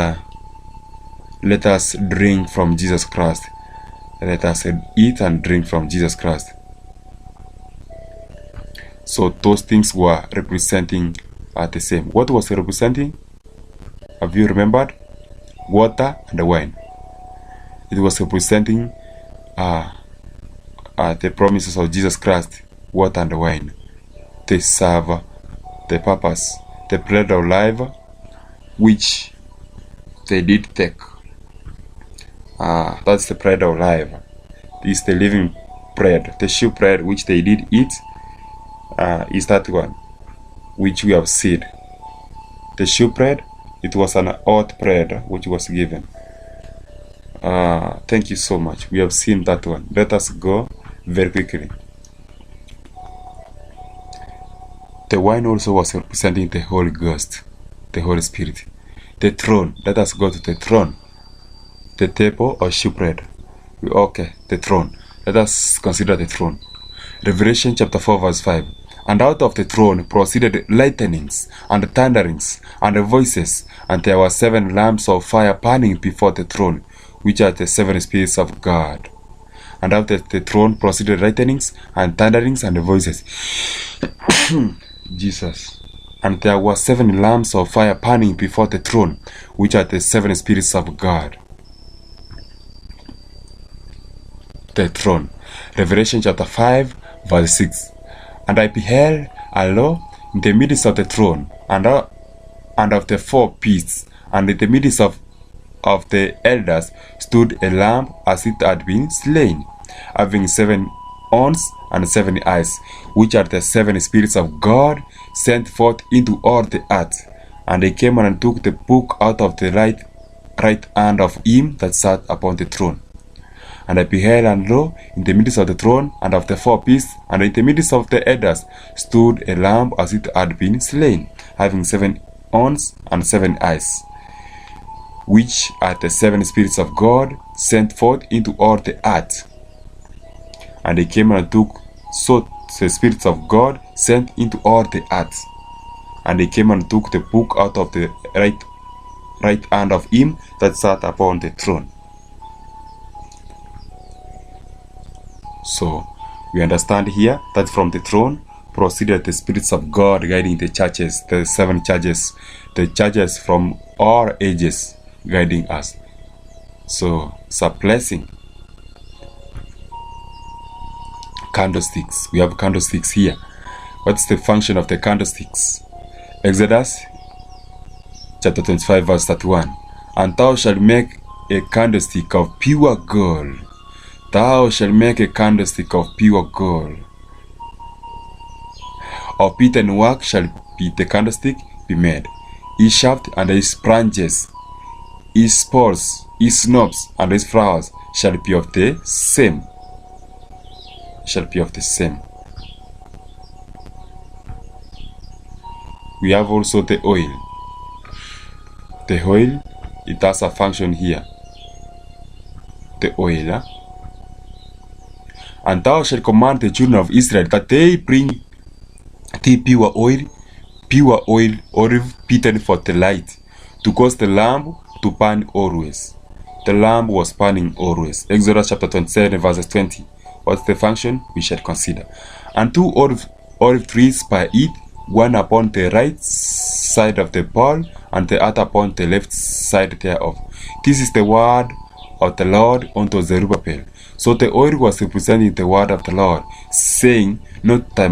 let us drink from Jesus Christ. Let us eat and drink from Jesus Christ. So those things were representing the same. What was it representing? Have you remembered? Water and the wine. It was representing the promises of Jesus Christ. Water and the wine. They serve the purpose, the bread of life, which they did take. That's the bread of life. This is the living bread. The sheep bread which they did eat is that one which we have seen. The sheep bread, it was an oat bread which was given. Thank you so much. We have seen that one. Let us go very quickly. The wine also was representing the Holy Ghost, the Holy Spirit. The throne. Let us go to the throne. The table or shipbread. Okay, the throne. Let us consider the throne. Revelation chapter 4 verse 5. And out of the throne proceeded lightnings and thunderings and voices, and there were 7 lamps of fire burning before the throne, which are the 7 spirits of God. And out of the throne proceeded lightnings and thunderings and voices. Jesus. And there were 7 lamps of fire burning before the throne, which are the 7 spirits of God. The throne. Revelation chapter 5 verse 6. And I beheld, and lo, in the midst of the throne, and of the 4 beasts, and in the midst of the elders, stood a lamb as it had been slain, having 7 horns and 7 eyes, which are the 7 spirits of God, sent forth into all the earth. And they came and took the book out of the right hand of him that sat upon the throne. And I beheld, and lo, in the midst of the throne, and of the 4 beasts, and in the midst of the elders, stood a lamb as it had been slain, having 7 horns and 7 eyes, which are the 7 spirits of God, sent forth into all the earth. And they came and took the spirits of God, sent into all the earth. And they came and took the book out of the right hand of him that sat upon the throne. So, we understand here that from the throne proceeded the spirits of God guiding the churches, the 7 churches, the churches from all ages guiding us. So, it's a blessing. Candlesticks. We have candlesticks here. What's the function of the candlesticks? Exodus chapter 25 verse 31. And thou shalt make a candlestick of pure gold. Thou shalt make a candlestick of pure gold. Of beaten work shall be the candlestick be made. His shaft and his branches, his spurs, his knobs, and his flowers shall be of the same. We have also the oil. The oil, it has a function here. The oil. And thou shalt command the children of Israel that they bring thee pure oil, olive beaten for the light, to cause the lamp to burn always. The lamp was burning always. Exodus chapter 27 verses 20. What's the function? We shall consider. And 2 olive trees by it, one upon the right side of the pole, and the other upon the left side thereof. This is the word of the Lord unto Zerubbabel. So the oil was representing the word of the Lord, saying, not by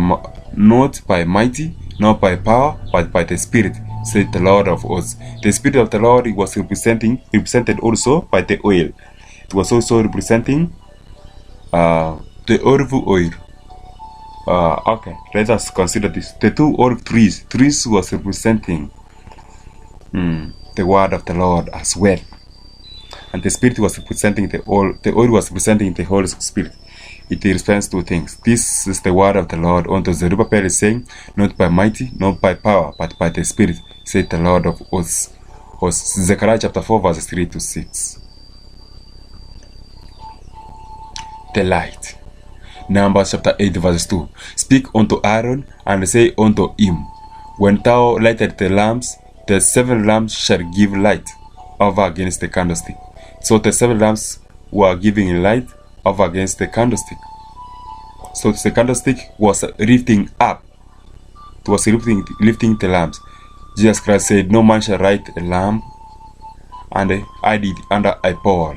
mighty, not by power, but by the Spirit, said the Lord of hosts. The Spirit of the Lord was represented also by the oil. It was also representing the olive oil. Okay, let us consider this. The two olive trees. Trees was representing the word of the Lord as well. And the Spirit was representing the oil. The oil was representing the Holy Spirit. It represents two things. This is the word of the Lord unto Zerubbabel, saying, not by mighty, not by power, but by the Spirit, said the Lord of hosts. Zechariah chapter 4, verses 3 to 6. The light. Numbers chapter 8, verse 2. Speak unto Aaron, and say unto him, when thou lightest the lamps, the 7 lamps shall give light over against the candlestick. So the 7 lamps were giving light over against the candlestick. So the candlestick was lifting up. It was lifting the lamps. Jesus Christ said, no man shall light a lamp and hide it under a pole.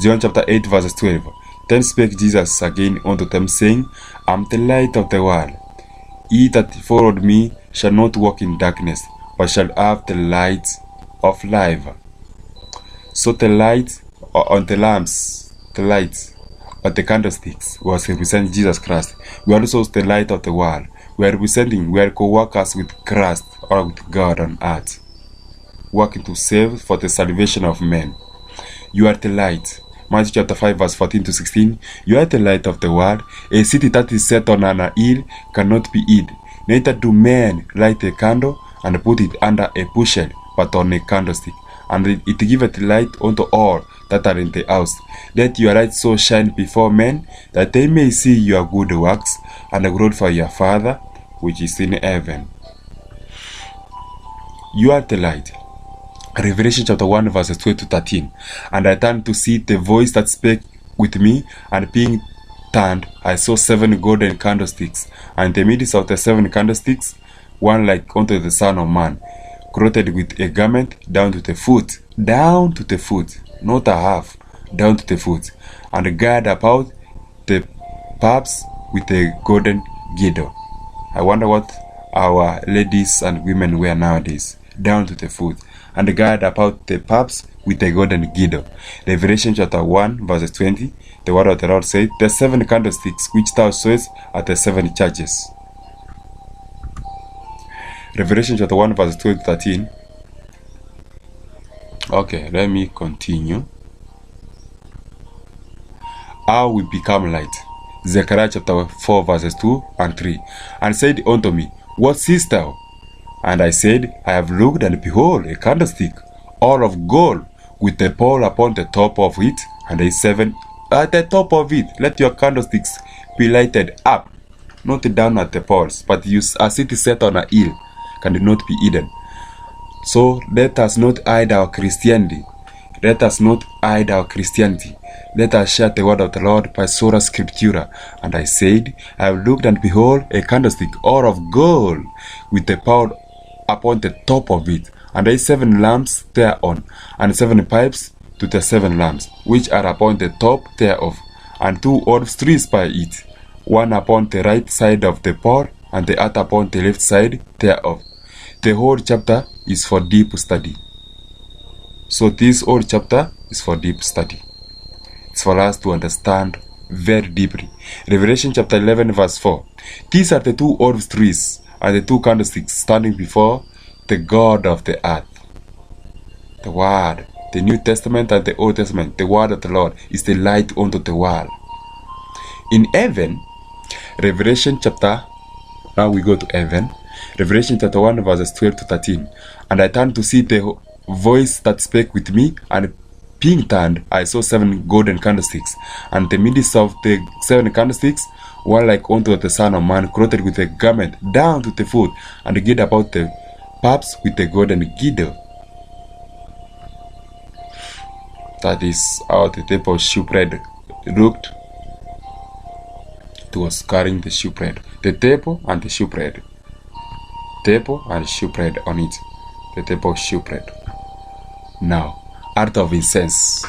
John chapter 8, verse 12. Then spake Jesus again unto them, saying, I am the light of the world. He that followed me shall not walk in darkness, but shall have the light of life. So the light on the lamps, the light on the candlesticks was representing Jesus Christ. We are also the light of the world. We are co-workers with Christ or with God on earth, working to save for the salvation of men. You are the light. Matthew chapter 5, verse 14 to 16. You are the light of the world. A city that is set on an hill cannot be hid. Neither do men light a candle and put it under a bushel, but on a candlestick, and it giveth light unto all that are in the house. Let your light so shine before men, that they may see your good works, and glorify your Father which is in heaven. You are the light. Revelation chapter 1, verses 12 to 13. And I turned to see the voice that spake with me, and being turned, I saw 7 golden candlesticks, and in the midst of the 7 candlesticks, one like unto the Son of Man, clothed with a garment down to the foot, not a half, down to the foot, and girded about the paps with a golden girdle. I wonder what our ladies and women wear nowadays, down to the foot, and girded about the paps with a golden girdle. Revelation chapter 1, verse 20, the word of the Lord said, the 7 candlesticks which thou sawest are the 7 churches. Revelation chapter 1, verse 12 to 13. Okay, let me continue. How we become light. Zechariah chapter 4, verses 2 and 3. And said unto me, what seest thou? And I said, I have looked, and behold, a candlestick, all of gold, with a pole upon the top of it, and a 7 at the top of it. Let your candlesticks be lighted up, not down at the poles, but use as it is set on a hill, cannot be hidden. So let us not hide our Christianity. Let us not hide our Christianity. Let us share the word of the Lord by sola scriptura. And I said, I have looked, and behold, a candlestick all of gold, with a pole upon the top of it, and there 7 lamps thereon, and 7 pipes to the 7 lamps, which are upon the top thereof, and 2 olive trees by it, one upon the right side of the pole, and the other upon the left side thereof. The whole chapter is for deep study. So this whole chapter is for deep study. It's for us to understand very deeply. Revelation chapter 11, verse 4. These are the 2 olive trees and the 2 candlesticks standing before the God of the earth. The Word, the New Testament and the Old Testament, the Word of the Lord is the light unto the world. In heaven, Revelation chapter, now we go to heaven. Revelation chapter 1, verses 12 to 13. And I turned to see the voice that spake with me, and being turned, I saw 7 golden candlesticks, and the midst of the 7 candlesticks, one like unto the Son of Man, clothed with a garment down to the foot, and girded about the paps with a golden girdle. That is how the table of shewbread looked. It was carrying the shewbread, the table and the shewbread, table and shewbread on it, the table of shewbread. Now, altar of incense.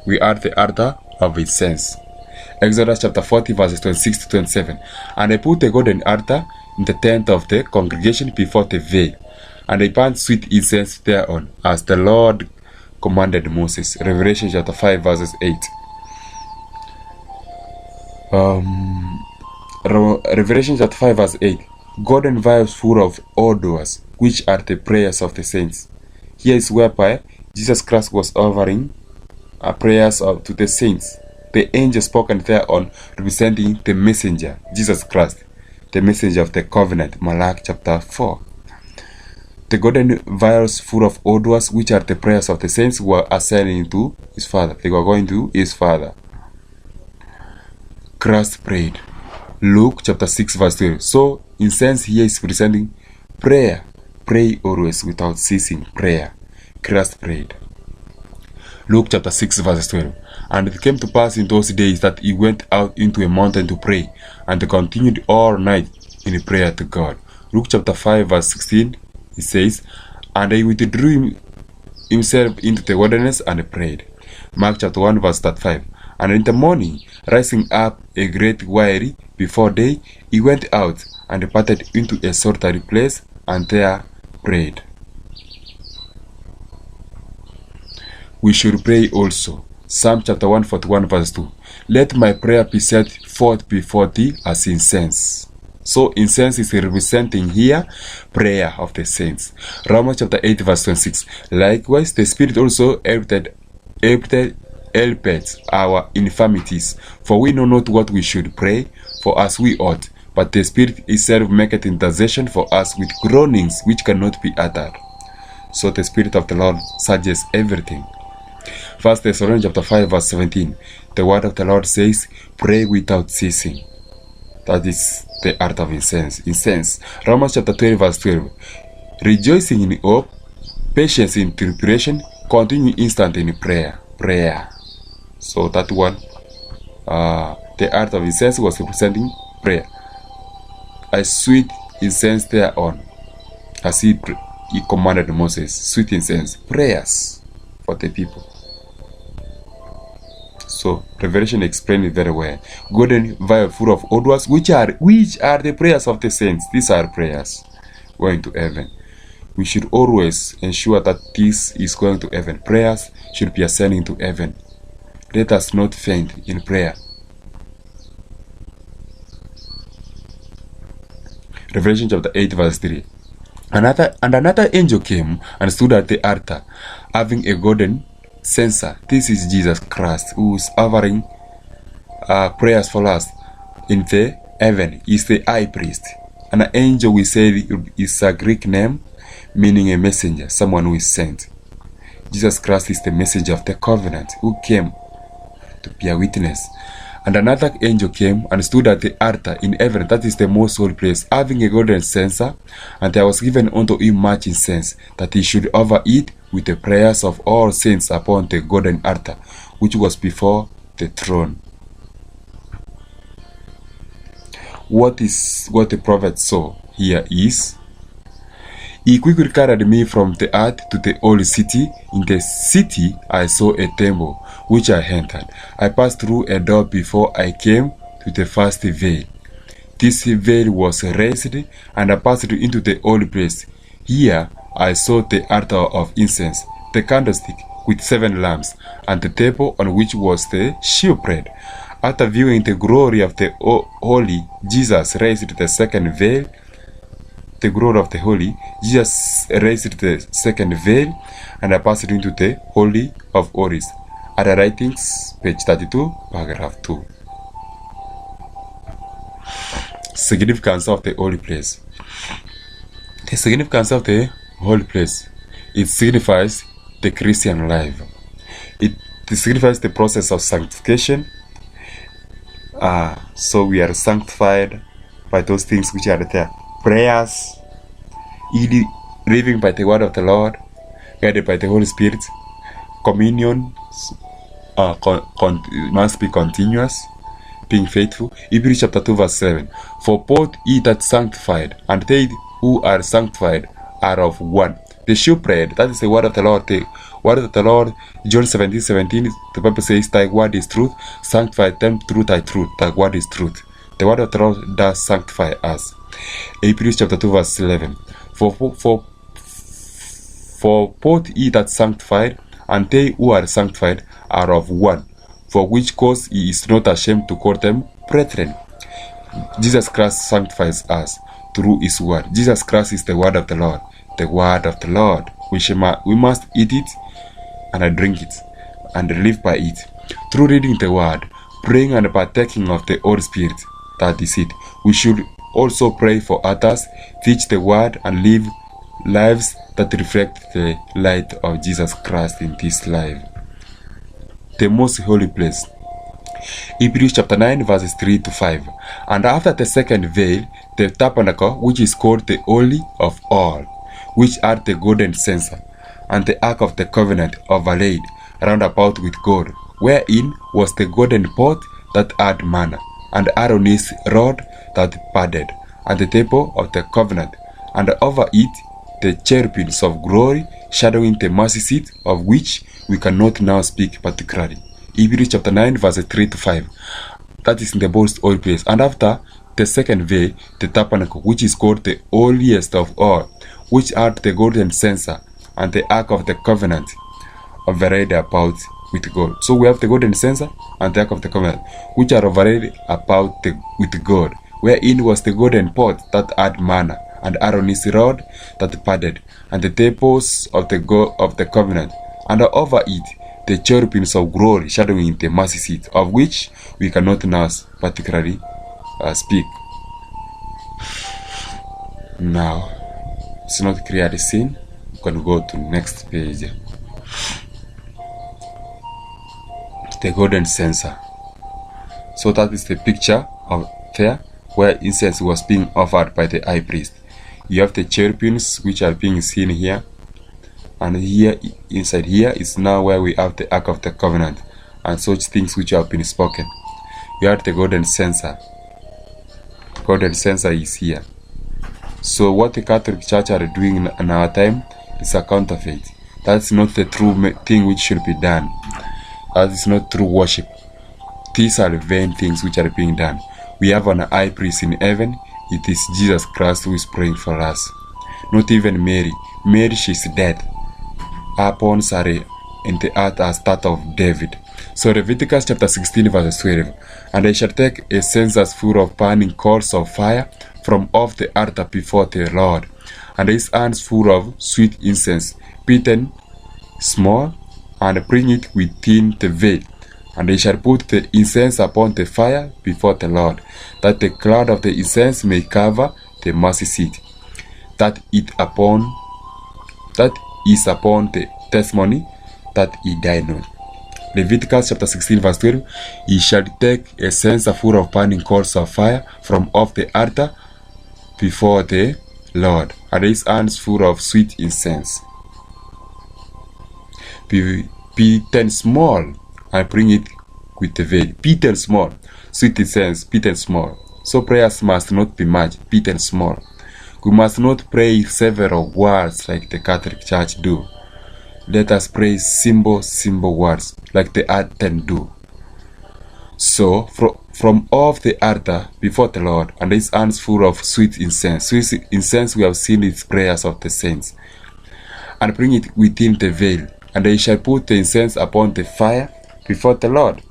We are the altar of incense. Exodus chapter 40, verses 26 to 27. And I put a golden altar in the tent of the congregation before the veil, and I burned sweet incense thereon, as the Lord commanded Moses. Revelation chapter 5, verses 8. Revelation chapter 5 verse 8. Golden vials full of odors, which are the prayers of the saints. Here is whereby Jesus Christ was offering prayers to the saints. The angel spoken thereon, representing the messenger, Jesus Christ, the messenger of the covenant, Malachi chapter 4. The golden vials full of odors, which are the prayers of the saints, were ascending to his Father. They were going to his Father. Christ prayed. Luke chapter 6 verse 12. So, in sense, here is presenting prayer. Pray always without ceasing. Prayer. Christ prayed. Luke chapter 6 verse 12. And it came to pass in those days that he went out into a mountain to pray, and continued all night in prayer to God. Luke chapter 5 verse 16, it says, and he withdrew himself into the wilderness and prayed. Mark chapter 1 verse 35. And in the morning, rising up a great while before day, he went out and departed into a solitary place, and there prayed. We should pray also. Psalm chapter 141 verse 2. Let my prayer be set forth before thee as incense. So incense is representing here prayer of the saints. Romans chapter 8 verse 26. Likewise, the Spirit also helpeth our infirmities, for we know not what we should pray for as we ought, but the Spirit itself maketh intercession for us with groanings which cannot be uttered. So the Spirit of the Lord searches everything. 1 Thessalonians chapter 5 verse 17. The word of the Lord says, pray without ceasing. That is the art of incense. Romans chapter 12 verse 12. Rejoicing in hope, patience in tribulation, continue instant in prayer. So that one, the art of incense was representing prayer. A sweet incense thereon, as he commanded Moses, sweet incense, prayers for the people. So Revelation explained it very well. Golden vial full of odors, which are the prayers of the saints. These are prayers going to heaven. We should always ensure that this is going to heaven. Prayers should be ascending to heaven. Let us not faint in prayer. Revelation chapter 8 verse 3. Another angel came and stood at the altar, having a golden censer. This is Jesus Christ, who is offering prayers for us in the heaven. He is the high priest. An angel, we say, is a Greek name meaning a messenger, someone who is sent. Jesus Christ is the messenger of the covenant who came to be a witness. And another angel came and stood at the altar in heaven, that is the most holy place, having a golden censer, and there was given unto him much incense, that he should offer it with the prayers of all saints upon the golden altar, which was before the throne. What the prophet saw here is, he quickly carried me from the earth to the holy city. In the city I saw a temple, which I entered. I passed through a door before I came to the first veil. This veil was raised, and I passed into the holy place. Here I saw the altar of incense, the candlestick with 7 lamps, and the table on which was the shewbread. After viewing the glory of the holy, Jesus raised the second veil. The glory of the holy, Jesus raised the second veil, and I passed into the holy of holies. Other writings, page 32, paragraph 2. Significance of the holy place. The significance of the holy place, it signifies the Christian life. It signifies the process of sanctification. So we are sanctified by those things which are there. Prayers, living by the word of the Lord, guided by the Holy Spirit. Communion must be continuous, being faithful. Hebrews chapter 2 verse 7. For both he that sanctified and they who are sanctified are of one. The shewbread, that is the word of the Lord. The word of the Lord, John 17:17, the Bible says, thy word is truth, sanctify them through thy truth. Thy word is truth. The word of the Lord does sanctify us. Hebrews chapter 2 verse 11. For both he that sanctified and they who are sanctified are of one, for which cause he is not ashamed to call them brethren. Jesus Christ sanctifies us through his word. Jesus Christ is the word of the Lord. The word of the Lord. We must eat it and drink it and live by it. Through reading the word, praying and partaking of the Holy Spirit, that is it. We should also pray for others, teach the word, and live lives that reflect the light of Jesus Christ in this life. The most holy place. Hebrews chapter 9 verses 3 to 5. And after the second veil, the tabernacle, which is called the Holy of All, which are the golden censer, and the ark of the covenant overlaid round about with gold, wherein was the golden pot that had manna, and Aaron's rod that budded, and the table of the covenant, and over it the cherubims of glory, shadowing the mercy seat, of which we cannot now speak particularly. Hebrews chapter 9 verses 3 to 5. That is in the most holy place. And after the second veil, the tabernacle, which is called the holiest of all, which are the golden censer, and the ark of the covenant, overlaid about with gold. So we have the golden censer and the ark of the covenant, which are overlaid about with gold, wherein was the golden pot that had manna, and Aaron's rod that budded, and the tables of the covenant, and over it the cherubims of glory, shadowing the mercy seat, of which we cannot now particularly speak. Now, it's not clearly seen. We can go to next page. The golden censer. So that is the picture of there where incense was being offered by the high priest. You have the cherubims which are being seen here, and here inside here is now where we have the ark of the covenant and such things which have been spoken. You have the golden censer. Golden censer is here. So what the Catholic Church are doing in our time is a counterfeit. That's not the true thing which should be done. That is not true worship. These are vain things which are being done. We have an high priest in heaven. It is Jesus Christ who is praying for us. Not even Mary. Mary, she is dead. Her bones are in the earth as that of David. So Leviticus chapter 16 verse 12. And they shall take a censer full of burning coals of fire from off the altar before the Lord, and his hands full of sweet incense, beaten small, and bring it within the veil. And they shall put the incense upon the fire before the Lord, that the cloud of the incense may cover the mercy seat, that is upon the testimony that he died not. Leviticus chapter 16 verse 12. Ye shall take a censer full of burning coals of fire from off the altar before the Lord, and his hands full of sweet incense, beaten small, and bring it with the veil. Beaten small, sweet incense, beaten small. So prayers must not be much, beaten small. We must not pray several words like the Catholic Church do. Let us pray simple words like the Aten do. So from off the altar before the Lord, and his hands full of sweet incense. Sweet incense we have seen its prayers of the saints. And bring it within the veil. And they shall put the incense upon the fire before the Lord,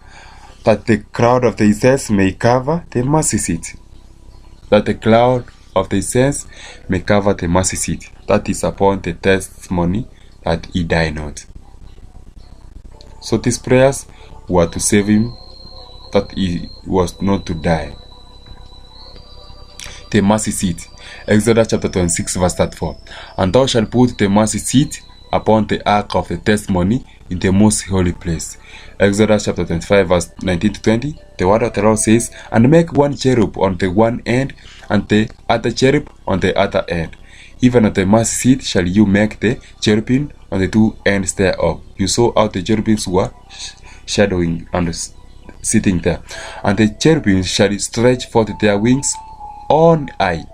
that the cloud of the incense may cover the mercy seat. That the cloud of the incense may cover the mercy seat, that is upon the testimony that he died not. So these prayers were to save him, that he was not to die. The mercy seat. Exodus chapter 26 verse 34. And thou shalt put the mercy seat upon the ark of the testimony in the most holy place. Exodus chapter 25 verse 19 to 20. The word of the Lord says, and make one cherub on the one end, and the other cherub on the other end. Even on the mercy seat shall you make the cherubim on the two ends thereof. You saw how the cherubims were shadowing and sitting there. And the cherubims shall stretch forth their wings on high,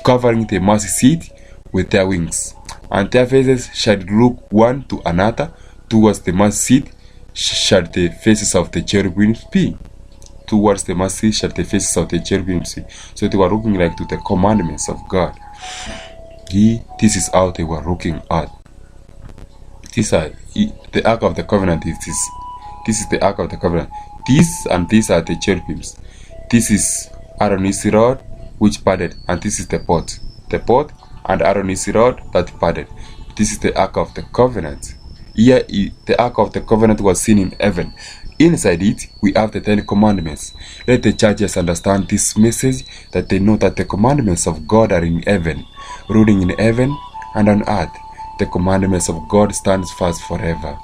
covering the mercy seat with their wings. And their faces shall look one to another. Towards the mercy seat shall the faces of the cherubims be. Towards the mercy seat shall the faces of the cherubims be. So they were looking like to the commandments of God. This is how they were looking at. These are the ark of the covenant. This is the ark of the covenant. These and these are the cherubims. This is Aaron's rod which parted, and this is the pot. The pot and Aaron's rod that parted. This is the Ark of the Covenant. Here, the Ark of the Covenant was seen in heaven. Inside it, we have the 10 Commandments. Let the churches understand this message, that they know that the commandments of God are in heaven, ruling in heaven and on earth. The commandments of God stands fast forever.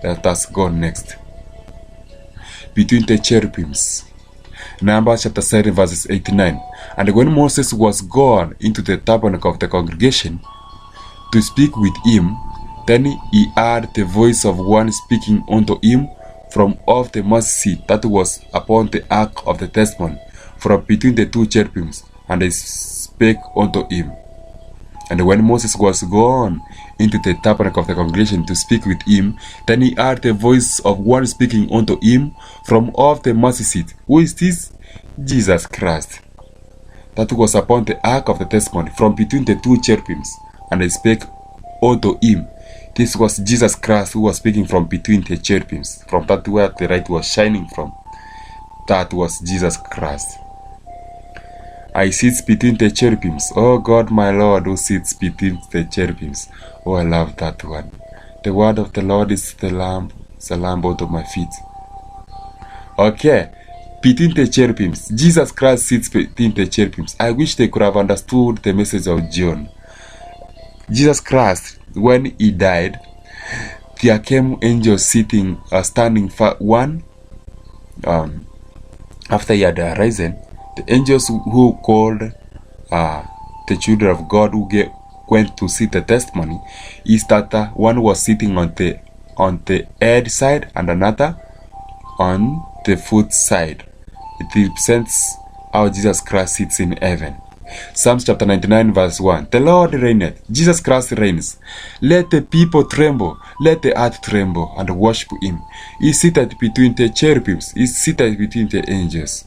Let us go next. Between the cherubims. Numbers chapter 7 verses 89. And when Moses was gone into the tabernacle of the congregation to speak with him, then he heard the voice of one speaking unto him from off the mercy seat that was upon the ark of the testimony, from between the 2 cherubims, and they spake unto him. And when Moses was gone into the tabernacle of the congregation to speak with him, then he heard the voice of one speaking unto him from off the mercy seat. Who is this? Jesus Christ. That was upon the ark of the testimony, from between the 2 cherubims, and they spake unto him. This was Jesus Christ who was speaking from between the cherubims, from that where the light was shining from. That was Jesus Christ. I sit between the cherubims. Oh God, my Lord, who sits between the cherubims. Oh, I love that one. The word of the Lord is the lamp unto my feet. Okay, between the cherubims. Jesus Christ sits between the cherubims. I wish they could have understood the message of John. Jesus Christ, when he died, there came angels standing one after he had arisen. The angels who called the children of God who went to see the testimony is that one was sitting on the head side and another on the foot side. It represents how Jesus Christ sits in heaven. Psalms chapter 99 verse 1. The Lord reigneth. Jesus Christ reigns. Let the people tremble. Let the earth tremble and worship him. He is seated between the cherubims. He is seated between the angels.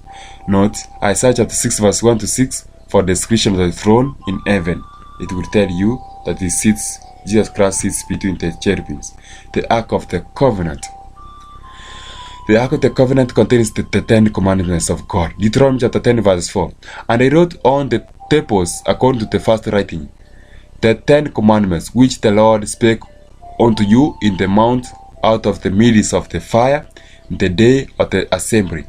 Note Isaiah chapter 6 verse 1 to 6 for the description of the throne in heaven. It will tell you that Jesus Christ sits between the cherubims. The Ark of the Covenant. The Ark of the Covenant contains the 10 Commandments of God. Deuteronomy chapter 10 verse 4. And they wrote on the tables, according to the first writing, the 10 Commandments which the Lord spake unto you in the mount out of the midst of the fire, in the day of the assembly.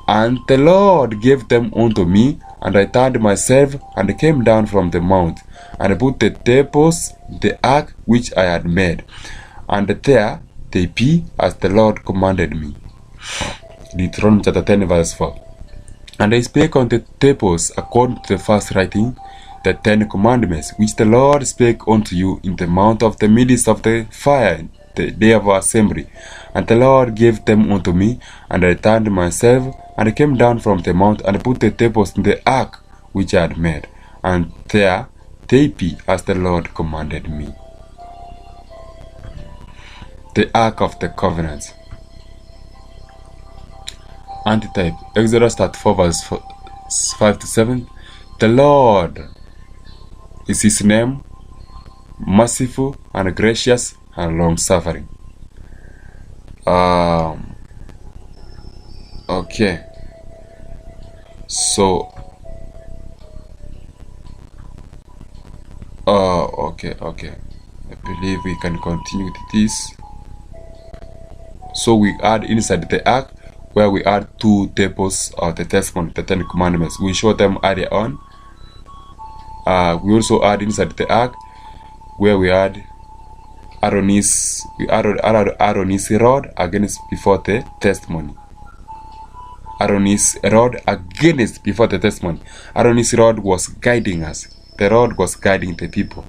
And the Lord gave them unto me, and I turned myself and came down from the mount, and put the tables in the ark which I had made. And there they be as the Lord commanded me. Deuteronomy chapter 10 verse 4. And I spake on the tables according to the first writing, the 10 Commandments which the Lord spake unto you in the mount of the midst of the fire, the day of our assembly. And the Lord gave them unto me, and I turned myself and came down from the mount and put the tables in the ark which I had made. And there they be as the Lord commanded me. The Ark of the Covenant. Antitype. Exodus 34 verse 5 to 7. The Lord is his name, merciful and gracious and long-suffering. Okay. So okay. I believe we can continue with this. So we add inside the ark, where we add 2 tables of the testimony, the 10 Commandments. We show them earlier on. We also add inside the ark, where we add Aaron's rod against before the testimony. Aaron's rod against before the testimony. Aaron's rod was guiding us. The rod was guiding the people.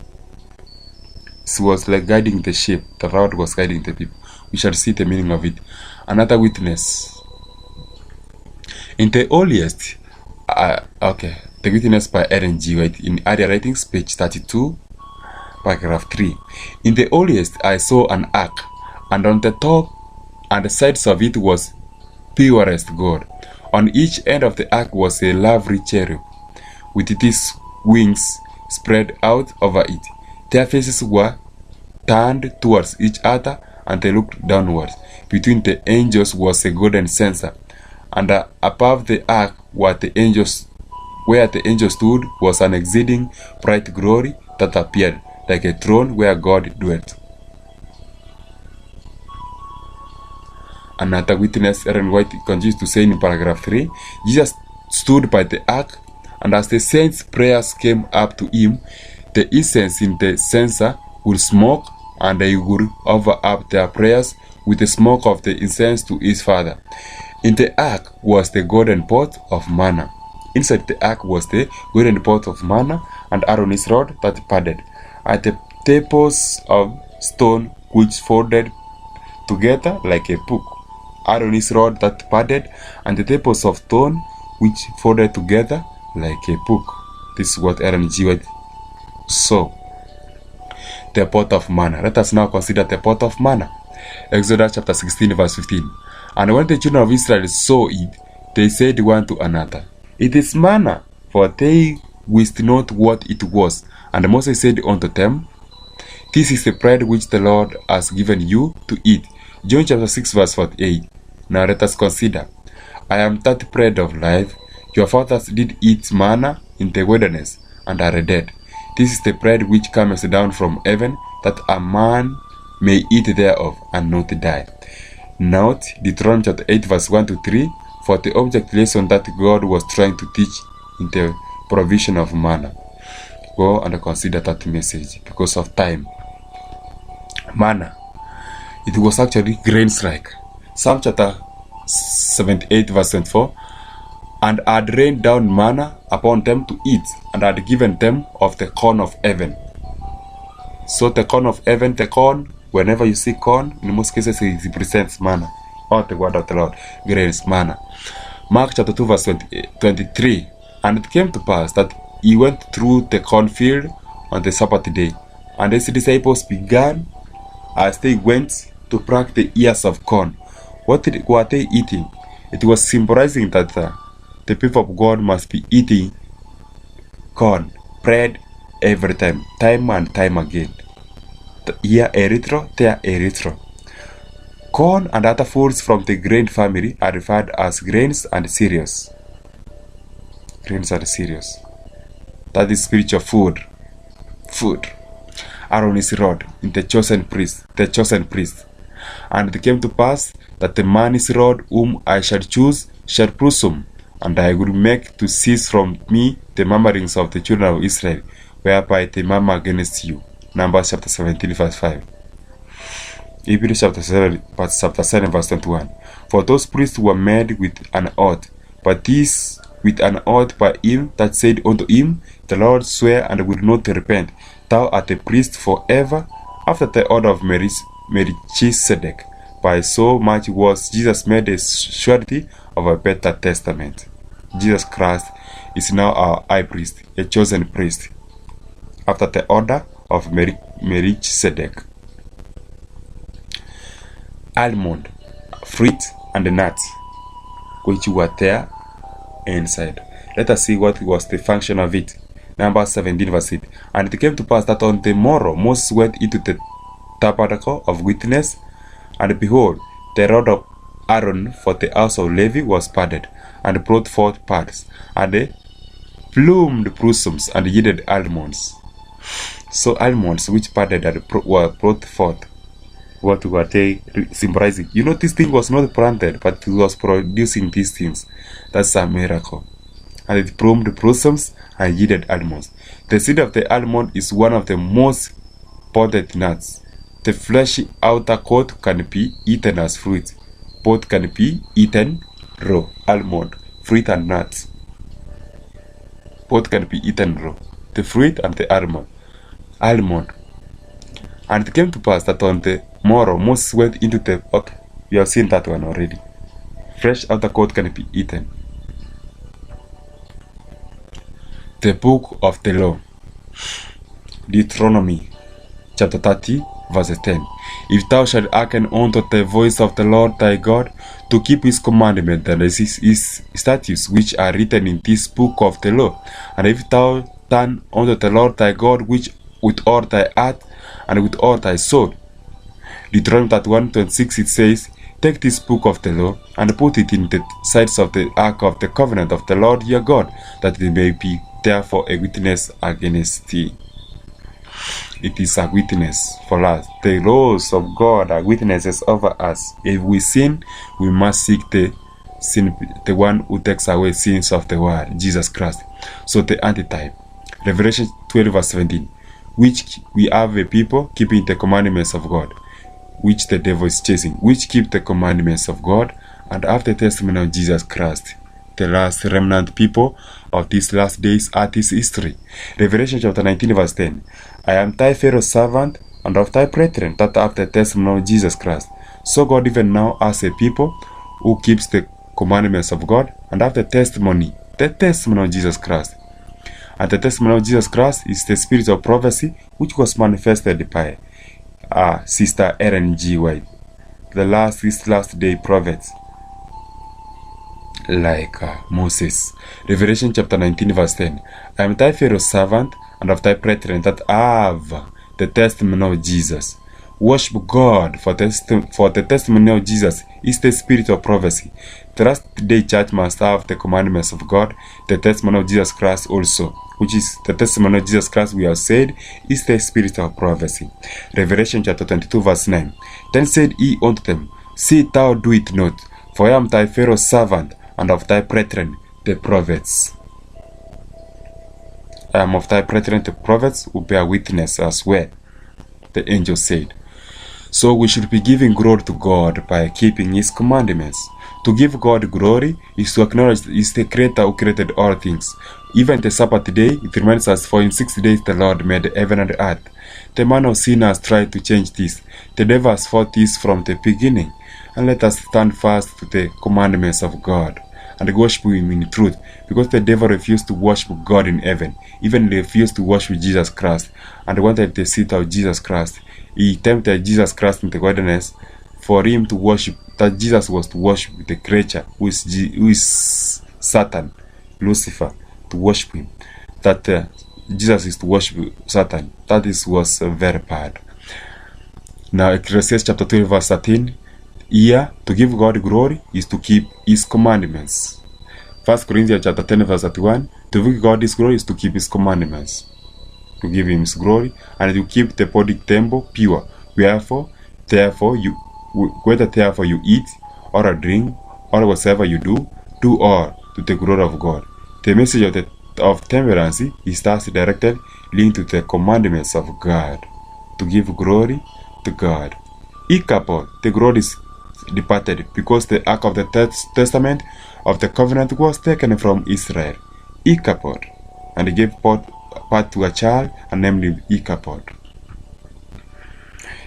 It was like guiding the sheep. The rod was guiding the people. We shall see the meaning of it. Another witness. In the earliest, the witness by Ellen G. White in Earlier Writings, page 32, paragraph 3. In the earliest, I saw an ark, and on the top and the sides of it was purest gold. On each end of the ark was a lovely cherub, with its wings spread out over it. Their faces were turned towards each other, and they looked downwards. Between the angels was a golden censer, and above the ark where the angels stood was an exceeding bright glory that appeared like a throne where God dwelt. Another witness, Ellen White, continues to say in paragraph 3, Jesus stood by the ark, and as the saints' prayers came up to him, the incense in the censer would smoke, and they would offer up their prayers with the smoke of the incense to his Father. In the ark was the golden pot of manna. Inside the ark was the golden pot of manna and Aaron's rod that budded, and the tables of stone which folded together like a book. Aaron's rod that budded, and the tables of stone which folded together like a book. This is what Ellen G. White saw. The pot of manna. Let us now consider the pot of manna. Exodus chapter 16 verse 15. And when the children of Israel saw it, they said one to another, It is manna, for they wist not what it was. And Moses said unto them, This is the bread which the Lord has given you to eat. John chapter 6 verse 48. Now let us consider. I am that bread of life. Your fathers did eat manna in the wilderness, and are dead. This is the bread which cometh down from heaven, that a man may eat thereof, and not die. Note Deuteronomy chapter 8 verse 1 to 3, for the object lesson that God was trying to teach in the provision of manna. Go and consider that message because of time. Manna. It was actually grains like. Psalm chapter 78 verse 24, and had rained down manna upon them to eat, and had given them of the corn of heaven. So the corn of heaven, the corn, whenever you see corn, in most cases it represents manna, or the word of the Lord, grains, manna. Mark chapter 2 verse 23, and it came to pass that he went through the cornfield on the Sabbath day, and his disciples began, as they went, to pluck the ears of corn. What were they eating? It was symbolizing that the people of God must be eating corn, bread, every time and time again. Here erythro, there erythro. Corn and other foods from the grain family are referred as grains and cereals. Grains and cereals. That is spiritual food. Food. Aaron's rod in the chosen priest. And it came to pass that the man's rod whom I shall choose shall prosum, and I will make to cease from me the murmurings of the children of Israel, whereby they murmur against you. Numbers chapter 17 verse 5. Hebrews chapter 7 verse 21. For those priests were made with an oath, but this with an oath by him that said unto him, The Lord swear and will not repent, Thou art a priest forever, after the order of Melchizedek. By so much was Jesus made a surety of a better testament. Jesus Christ is now our high priest, a chosen priest, after the order of Melchizedek. Almond, fruit, and nuts, which were there inside. Let us see what was the function of it. Numbers 17 verse 8. And it came to pass that on the morrow Moses went into the tabernacle of witness, and behold, the rod of Aaron for the house of Levi was parted, and brought forth parts, and they plumed blossoms, and yielded almonds. So almonds which parted and were brought forth. What were they symbolizing? You know, this thing was not planted, but it was producing these things. That's a miracle. And it plumed blossoms and yielded almonds. The seed of the almond is one of the most potent nuts. The fleshy outer coat can be eaten as fruit. Both can be eaten raw. Almond, fruit and nuts. Both can be eaten raw. The fruit and the almond. And it came to pass that on the morrow Moses went into the... Okay, we have seen that one already. Fresh outer coat can be eaten. The book of the law. Deuteronomy chapter 30 verse 10. If thou shalt hearken unto the voice of the Lord thy God, to keep his commandments and his statutes which are written in this book of the law, and if thou turn unto the Lord thy God which with all thy heart and with all thy soul. Deuteronomy 31:26 it says, Take this book of the law and put it in the sides of the ark of the covenant of the Lord your God, that it may be therefore a witness against thee. It is a witness for us. The laws of God are witnesses over us. If we sin, we must seek the one who takes away sins of the world, Jesus Christ. So the antitype, Revelation 12 verse 17, which we have a people keeping the commandments of God, which the devil is chasing, which keep the commandments of God and have the testimony of Jesus Christ. The last remnant people of these last days are this history. Revelation chapter 19 verse 10. I am thy fellow servant and of thy brethren that have the testimony of Jesus Christ. So God even now has a people who keeps the commandments of God and have the testimony of Jesus Christ. And the testimony of Jesus Christ is the spirit of prophecy which was manifested by Sister Ellen G. White. These last day prophets like Moses. Revelation chapter 19 verse 10. I am thy fellow servant and of thy brethren that have the testimony of Jesus. Worship God, for the testimony of Jesus is the spirit of prophecy. The last day church must have the commandments of God, the testimony of Jesus Christ also, which is the testimony of Jesus Christ we have said is the spirit of prophecy. Revelation chapter 22 verse 9. Then said he unto them, See thou do it not, for I am thy fellow servant and of thy brethren the prophets. I am of thy brethren the prophets who bear witness as well, the angel said. So we should be giving glory to God by keeping his commandments. To give God glory is to acknowledge that he is the creator who created all things. Even the Sabbath day, it reminds us, for in 6 days the Lord made heaven and earth. The man of sin has tried to change this. The devil has fought this from the beginning. And let us stand fast to the commandments of God and worship him in truth, because the devil refused to worship God in heaven, even refused to worship Jesus Christ, and wanted the seat of Jesus Christ. He tempted Jesus Christ in the wilderness for him to worship, that Jesus was to worship the creature who is Satan, Lucifer, to worship him. That Jesus is to worship Satan. That was very bad. Now Ecclesiastes chapter 12 verse 13. Here, to give God glory is to keep his commandments. 1 Corinthians chapter 10 verse 31. To give God his glory is to keep his commandments, to give him his glory, and to keep the body temple pure. Wherefore, whether therefore you eat or drink or whatsoever you do all to the glory of God. The message of temperance is thus directed, linked to the commandments of God, to give glory to God. Ichabod, the glory is departed, because the ark of the testament of the covenant was taken from Israel. Ichabod, and he gave birth to a child and named him Ichabod.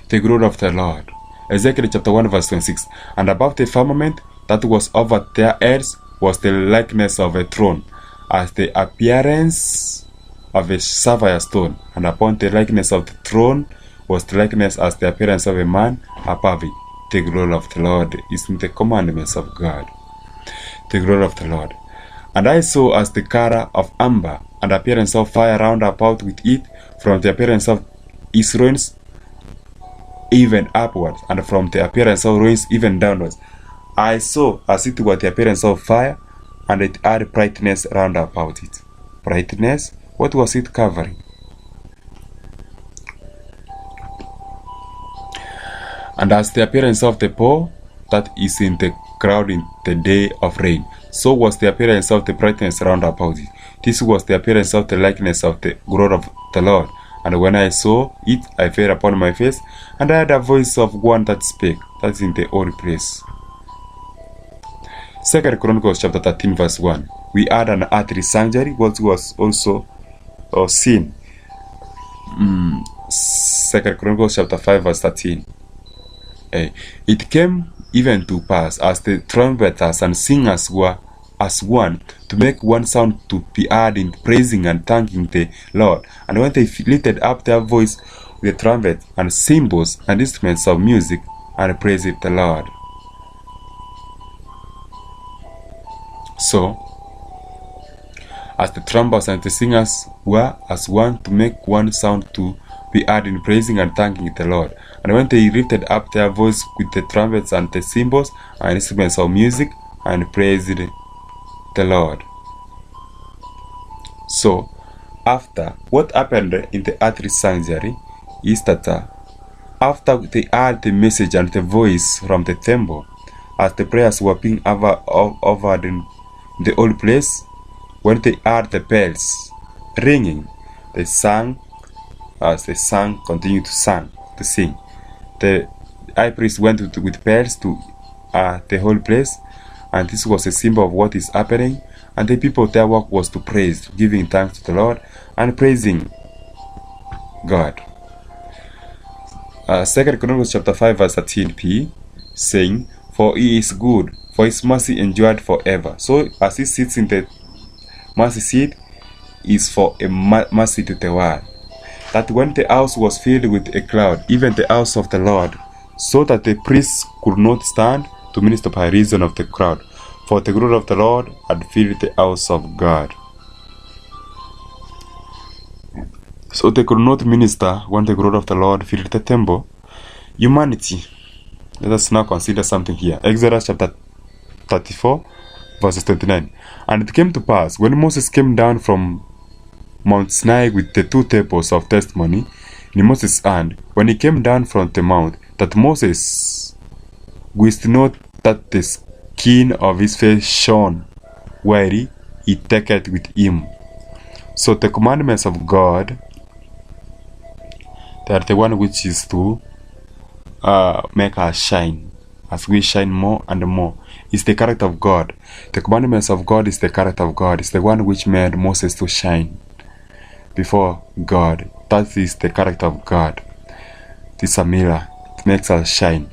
The glory of the Lord. Ezekiel chapter 1 verse 26. And above the firmament that was over their heads was the likeness of a throne, as the appearance of a sapphire stone, and upon the likeness of the throne was the likeness as the appearance of a man above it. The glory of the Lord is in the commandments of God. The glory of the Lord. And I saw as the color of amber, and appearance of fire round about with it, from the appearance of his ruins even upwards, and from the appearance of ruins even downwards. I saw as it were the appearance of fire, and it had brightness round about it. Brightness? What was it covering? And as the appearance of the poor that is in the crowd in the day of rain, so was the appearance of the brightness round about it. This was the appearance of the likeness of the glory of the Lord. And when I saw it, I fell upon my face, and I heard a voice of one that spake, that is in the holy place. 2 Chronicles chapter 13 verse 1. We had an earthly sanctuary, what was also seen. 2 Chronicles chapter 5 verse 13. It came even to pass, as the trumpeters and singers were as one, to make one sound to be heard in praising and thanking the Lord. And when they lifted up their voice with trumpets and cymbals and instruments of music, and praised the Lord. So, as the trumpets and the singers were as one to make one sound to be heard in praising and thanking the Lord. And when they lifted up their voice with the trumpets and the cymbals and instruments of music and praised the Lord. So, after what happened in the earthly sanctuary is that after they heard the message and the voice from the temple, as the prayers were being offered in the old place, when they heard the bells ringing, they sang. As they sang, continued to sing. The high priest went with bells to the whole place, and this was a symbol of what is happening. And the people, their work was to praise, giving thanks to the Lord and praising God. 2 Chronicles chapter 5 verse 13p, saying, "For he is good, for his mercy endured forever." So as he sits in the mercy seat, is for a mercy to the world. That when the house was filled with a cloud, even the house of the Lord, so that the priests could not stand to minister by reason of the crowd, for the glory of the Lord had filled the house of God. So they could not minister when the glory of the Lord filled the temple. Humanity. Let us now consider something here. Exodus chapter 34, verses 29. "And it came to pass, when Moses came down from Mount Sinai with the 2 tables of testimony in Moses' hand, when he came down from the mount, that Moses wist not that the skin of his face shone, wherein he taketh with him." So the commandments of God, they are the one which is to make us shine. As we shine more and more, it's the character of God. The commandments of God is the character of God. It's the one which made Moses to shine before God. That is the character of God. This is a mirror. It makes us shine.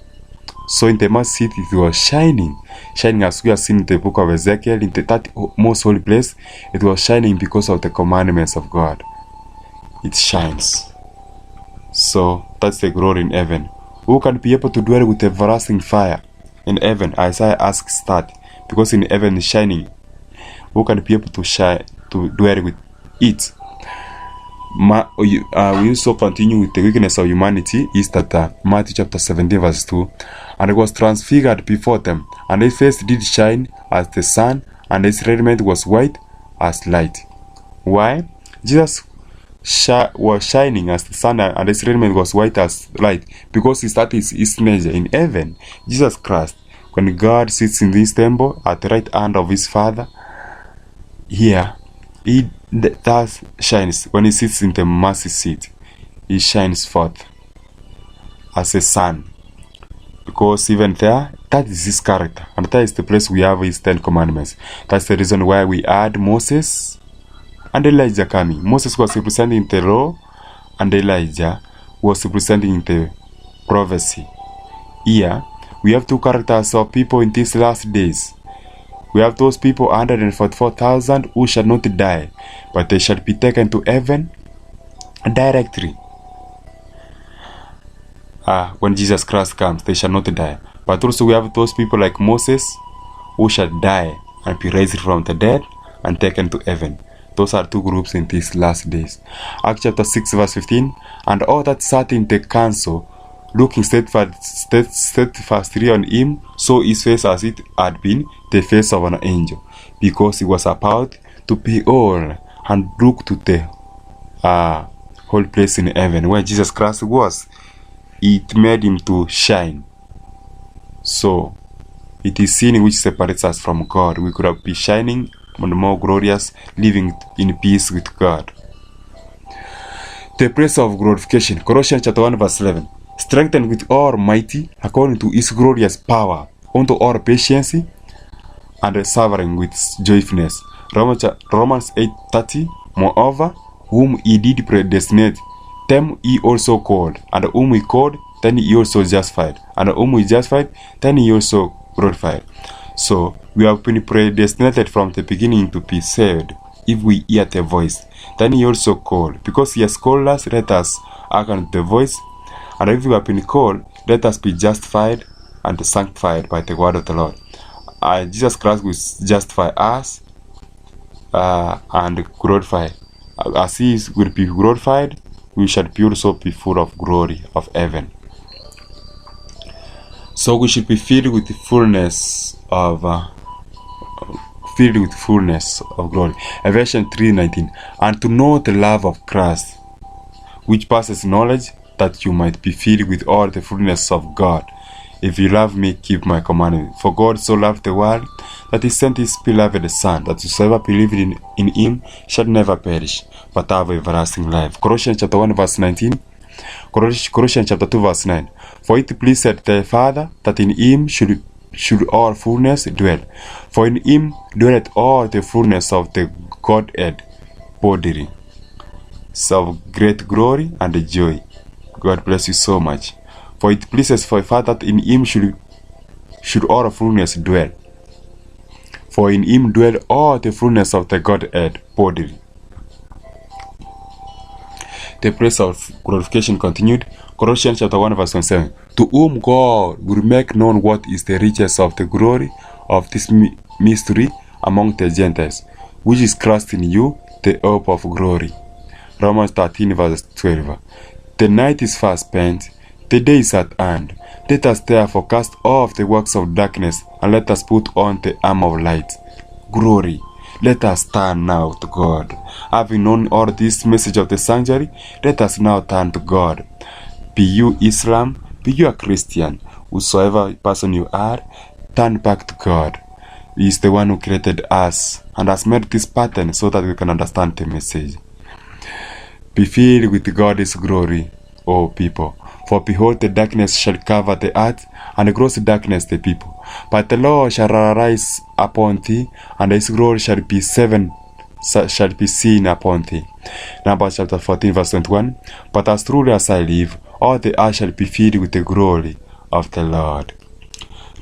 So in the mercy seat it was shining as we have seen in the book of Ezekiel, in that most holy place. It was shining because of the commandments of God. It shines. So that's the glory in heaven. Who can be able to dwell with everlasting fire in heaven? Isaiah asks that, because in heaven is shining. Who can be able to shine, to dwell with it? We also continue with the weakness of humanity. Is that Matthew chapter 17 verse 2. "And it was transfigured before them, and his face did shine as the sun, and his raiment was white as light." Why? Jesus was shining as the sun, and his raiment was white as light, because that is his nature. In heaven, Jesus Christ, when God sits in this temple at the right hand of his Father, here he does shines. When he sits in the mercy seat, he shines forth as a sun, because even there, that is his character, and that is the place we have his 10 commandments. That's the reason why we had Moses and Elijah coming. Moses was representing the law, and Elijah was representing the prophecy. Here, we have 2 characters of people in these last days. We have those people 144,000 who shall not die, but they shall be taken to heaven directly. When Jesus Christ comes, they shall not die. But also we have those people like Moses who shall die and be raised from the dead and taken to heaven. Those are 2 groups in these last days. Acts chapter 6 verse 15. "And all that sat in the council, looking steadfastly on him, saw his face as it had been the face of an angel, because he was about to behold and look to the whole place in heaven where Jesus Christ was. It made him to shine. So it is sin which separates us from God. We could have been shining and more glorious, living in peace with God. The place of glorification. Colossians chapter 1 verse 11. "Strengthened with all mighty according to his glorious power, unto all patience and suffering with joyfulness." Romans 8:30. "Moreover, whom he did predestinate, them he also called, and whom he called, then he also justified, and whom he justified, then he also glorified." So we have been predestinated from the beginning to be saved if we hear the voice. Then he also called, because he has called us, let us hearken to the voice. And if we have been called, let us be justified and sanctified by the word of the Lord. Jesus Christ will justify us and glorify. As he will be glorified, we shall be also be full of glory of heaven. So we should be filled with the fullness of glory. Ephesians 3:19. And to know the love of Christ, which passes knowledge, that you might be filled with all the fullness of God. If you love me, keep my commandments. For God so loved the world, that he sent his beloved Son, that whosoever believed in him shall never perish, but have everlasting life. Colossians chapter 1 verse 19. Colossians chapter 2 verse 9. For it pleased the Father that in him should all fullness dwell. For in him dwelleth all the fullness of the Godhead bodily. So of great glory and joy. God bless you so much. For it pleases for a Father that in him should all fullness dwell. For in him dwell all the fullness of the Godhead bodily. The praise of glorification continued. Colossians chapter 1 verse 27. To whom God will make known what is the riches of the glory of this mystery among the Gentiles, which is Christ in you, the hope of glory. Romans 13 verse 12. The night is fast spent, the day is at hand. Let us therefore cast off the works of darkness, and let us put on the armor of light. Glory. Let us turn now to God. Having known all this message of the sanctuary, let us now turn to God. Be you Islam, be you a Christian, whosoever person you are, turn back to God. He is the one who created us and has made this pattern so that we can understand the message. Be filled with God's glory, O people. For behold, the darkness shall cover the earth, and the gross darkness the people. But the Lord shall arise upon thee, and his glory shall be seen upon thee. Numbers chapter 14 verse 21. But as truly as I live, all the earth shall be filled with the glory of the Lord.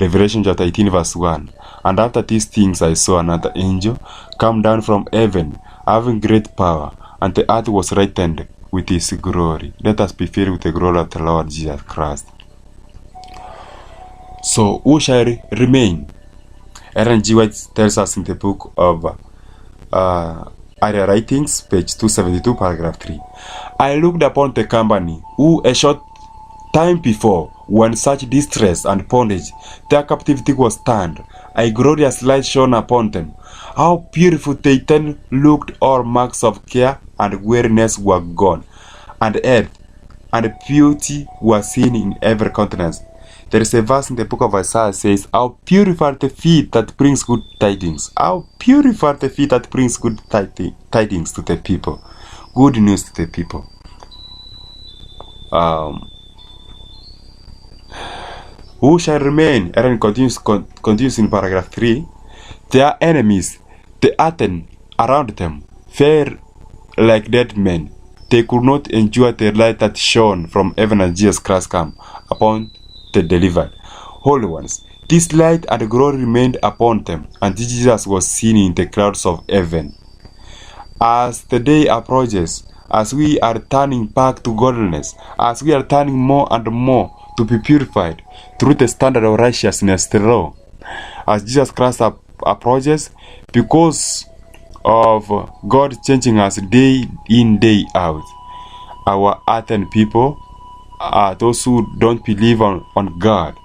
Revelation chapter 18 verse 1. And after these things I saw another angel come down from heaven, having great power, and the earth was lightened with his glory. Let us be filled with the glory of the Lord Jesus Christ. So who shall remain? Ellen G. White tells us in the book of Area Writings, page 272, paragraph 3. I looked upon the company who a short time before, when such distress and bondage, their captivity was turned, a glorious light shone upon them. How beautiful they then looked! All marks of care and weariness were gone, and health and beauty were seen in every countenance. There is a verse in the book of Isaiah that says, how beautiful are the feet that brings good tidings. How beautiful are the feet that brings good tidings to the people. Good news to the people. Who shall remain? Aaron continues in paragraph 3. Their enemies, the earth around them, fell like dead men. They could not endure the light that shone from heaven as Jesus Christ came upon the delivered holy ones. This light and glory remained upon them, and Jesus was seen in the clouds of heaven. As the day approaches, as we are turning back to godliness, as we are turning more and more to be purified through the standard of righteousness, the law, as Jesus Christ approaches, because of God changing us day in, day out, our earthen people, those who don't believe on God,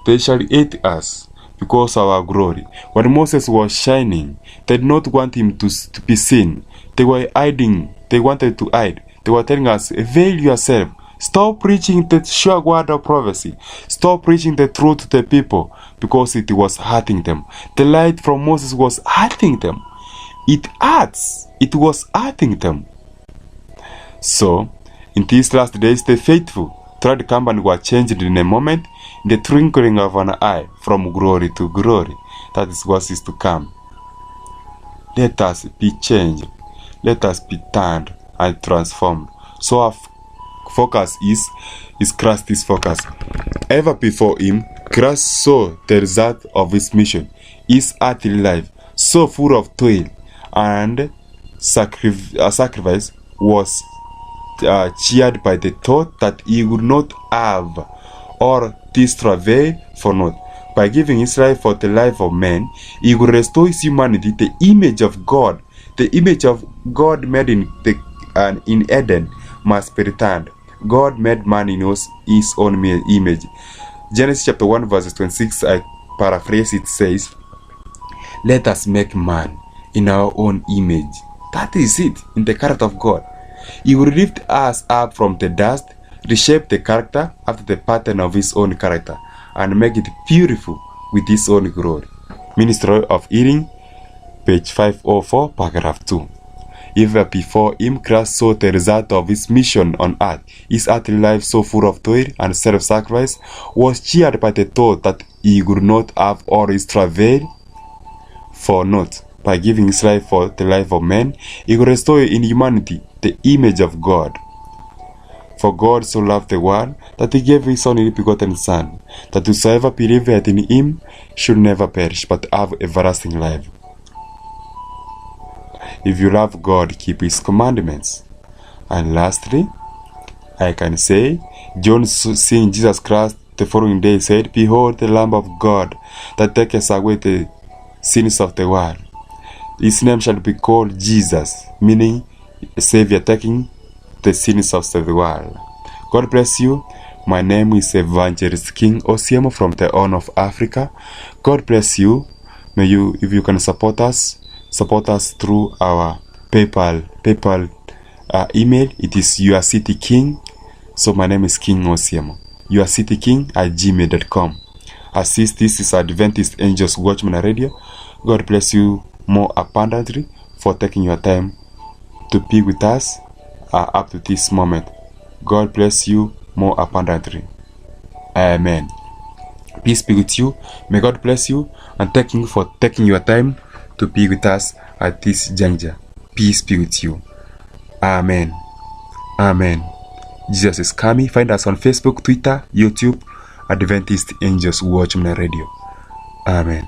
they shall hate us because of our glory. When Moses was shining, they did not want him to be seen. They were hiding. They wanted to hide. They were telling us, veil yourself. Stop preaching the sure word of prophecy. Stop preaching the truth to the people, because it was hurting them. The light from Moses was hurting them. It hurts. It was hurting them. So, in these last days, the faithful thread company were changed in a moment, in the twinkling of an eye, from glory to glory. That is what is to come. Let us be changed. Let us be turned and transformed. So our focus is Christ's focus. Ever before him, Christ saw the result of his mission. His earthly life, so full of toil and sacrifice, was cheered by the thought that he would not have or this travail for naught. By giving his life for the life of man, he would restore his humanity, the image of God. The image of God made in Eden must be returned. God made man in his own image. Genesis chapter 1 verse 26, I paraphrase, it says, "Let us make man in our own image." That is it, in the character of God. He will lift us up from the dust, reshape the character after the pattern of his own character, and make it beautiful with his own glory. Ministry of Healing, page 504, paragraph 2. Even before him, Christ saw the result of his mission on earth. His earthly life, so full of toil and self-sacrifice, was cheered by the thought that he would not have all his travail for naught. By giving his life for the life of men, he will restore in humanity the image of God. For God so loved the world that he gave his only begotten Son, that whosoever believeth in him should never perish, but have everlasting life. If you love God, keep his commandments. And lastly, I can say, John seeing Jesus Christ the following day said, "Behold the Lamb of God that taketh away the sins of the world. His name shall be called Jesus," meaning a Savior taking the sins of the world. God bless you. My name is Evangelist King Osiemo from the Horn of Africa. God bless you. May you, if you can support us through our PayPal email. It is yourcityking. So my name is King Osiemo. yourcityking@gmail.com. Assist. This is Adventist Angels Watchman Radio. God bless you more abundantly for taking your time to be with us up to this moment. God bless you more abundantly. Amen. Peace be with you. May God bless you, and thank you for taking your time to be with us at this juncture. Peace be with you. Amen. Amen. Jesus is coming. Find us on Facebook, Twitter, YouTube, Adventist Angels Watchman Radio. Amen.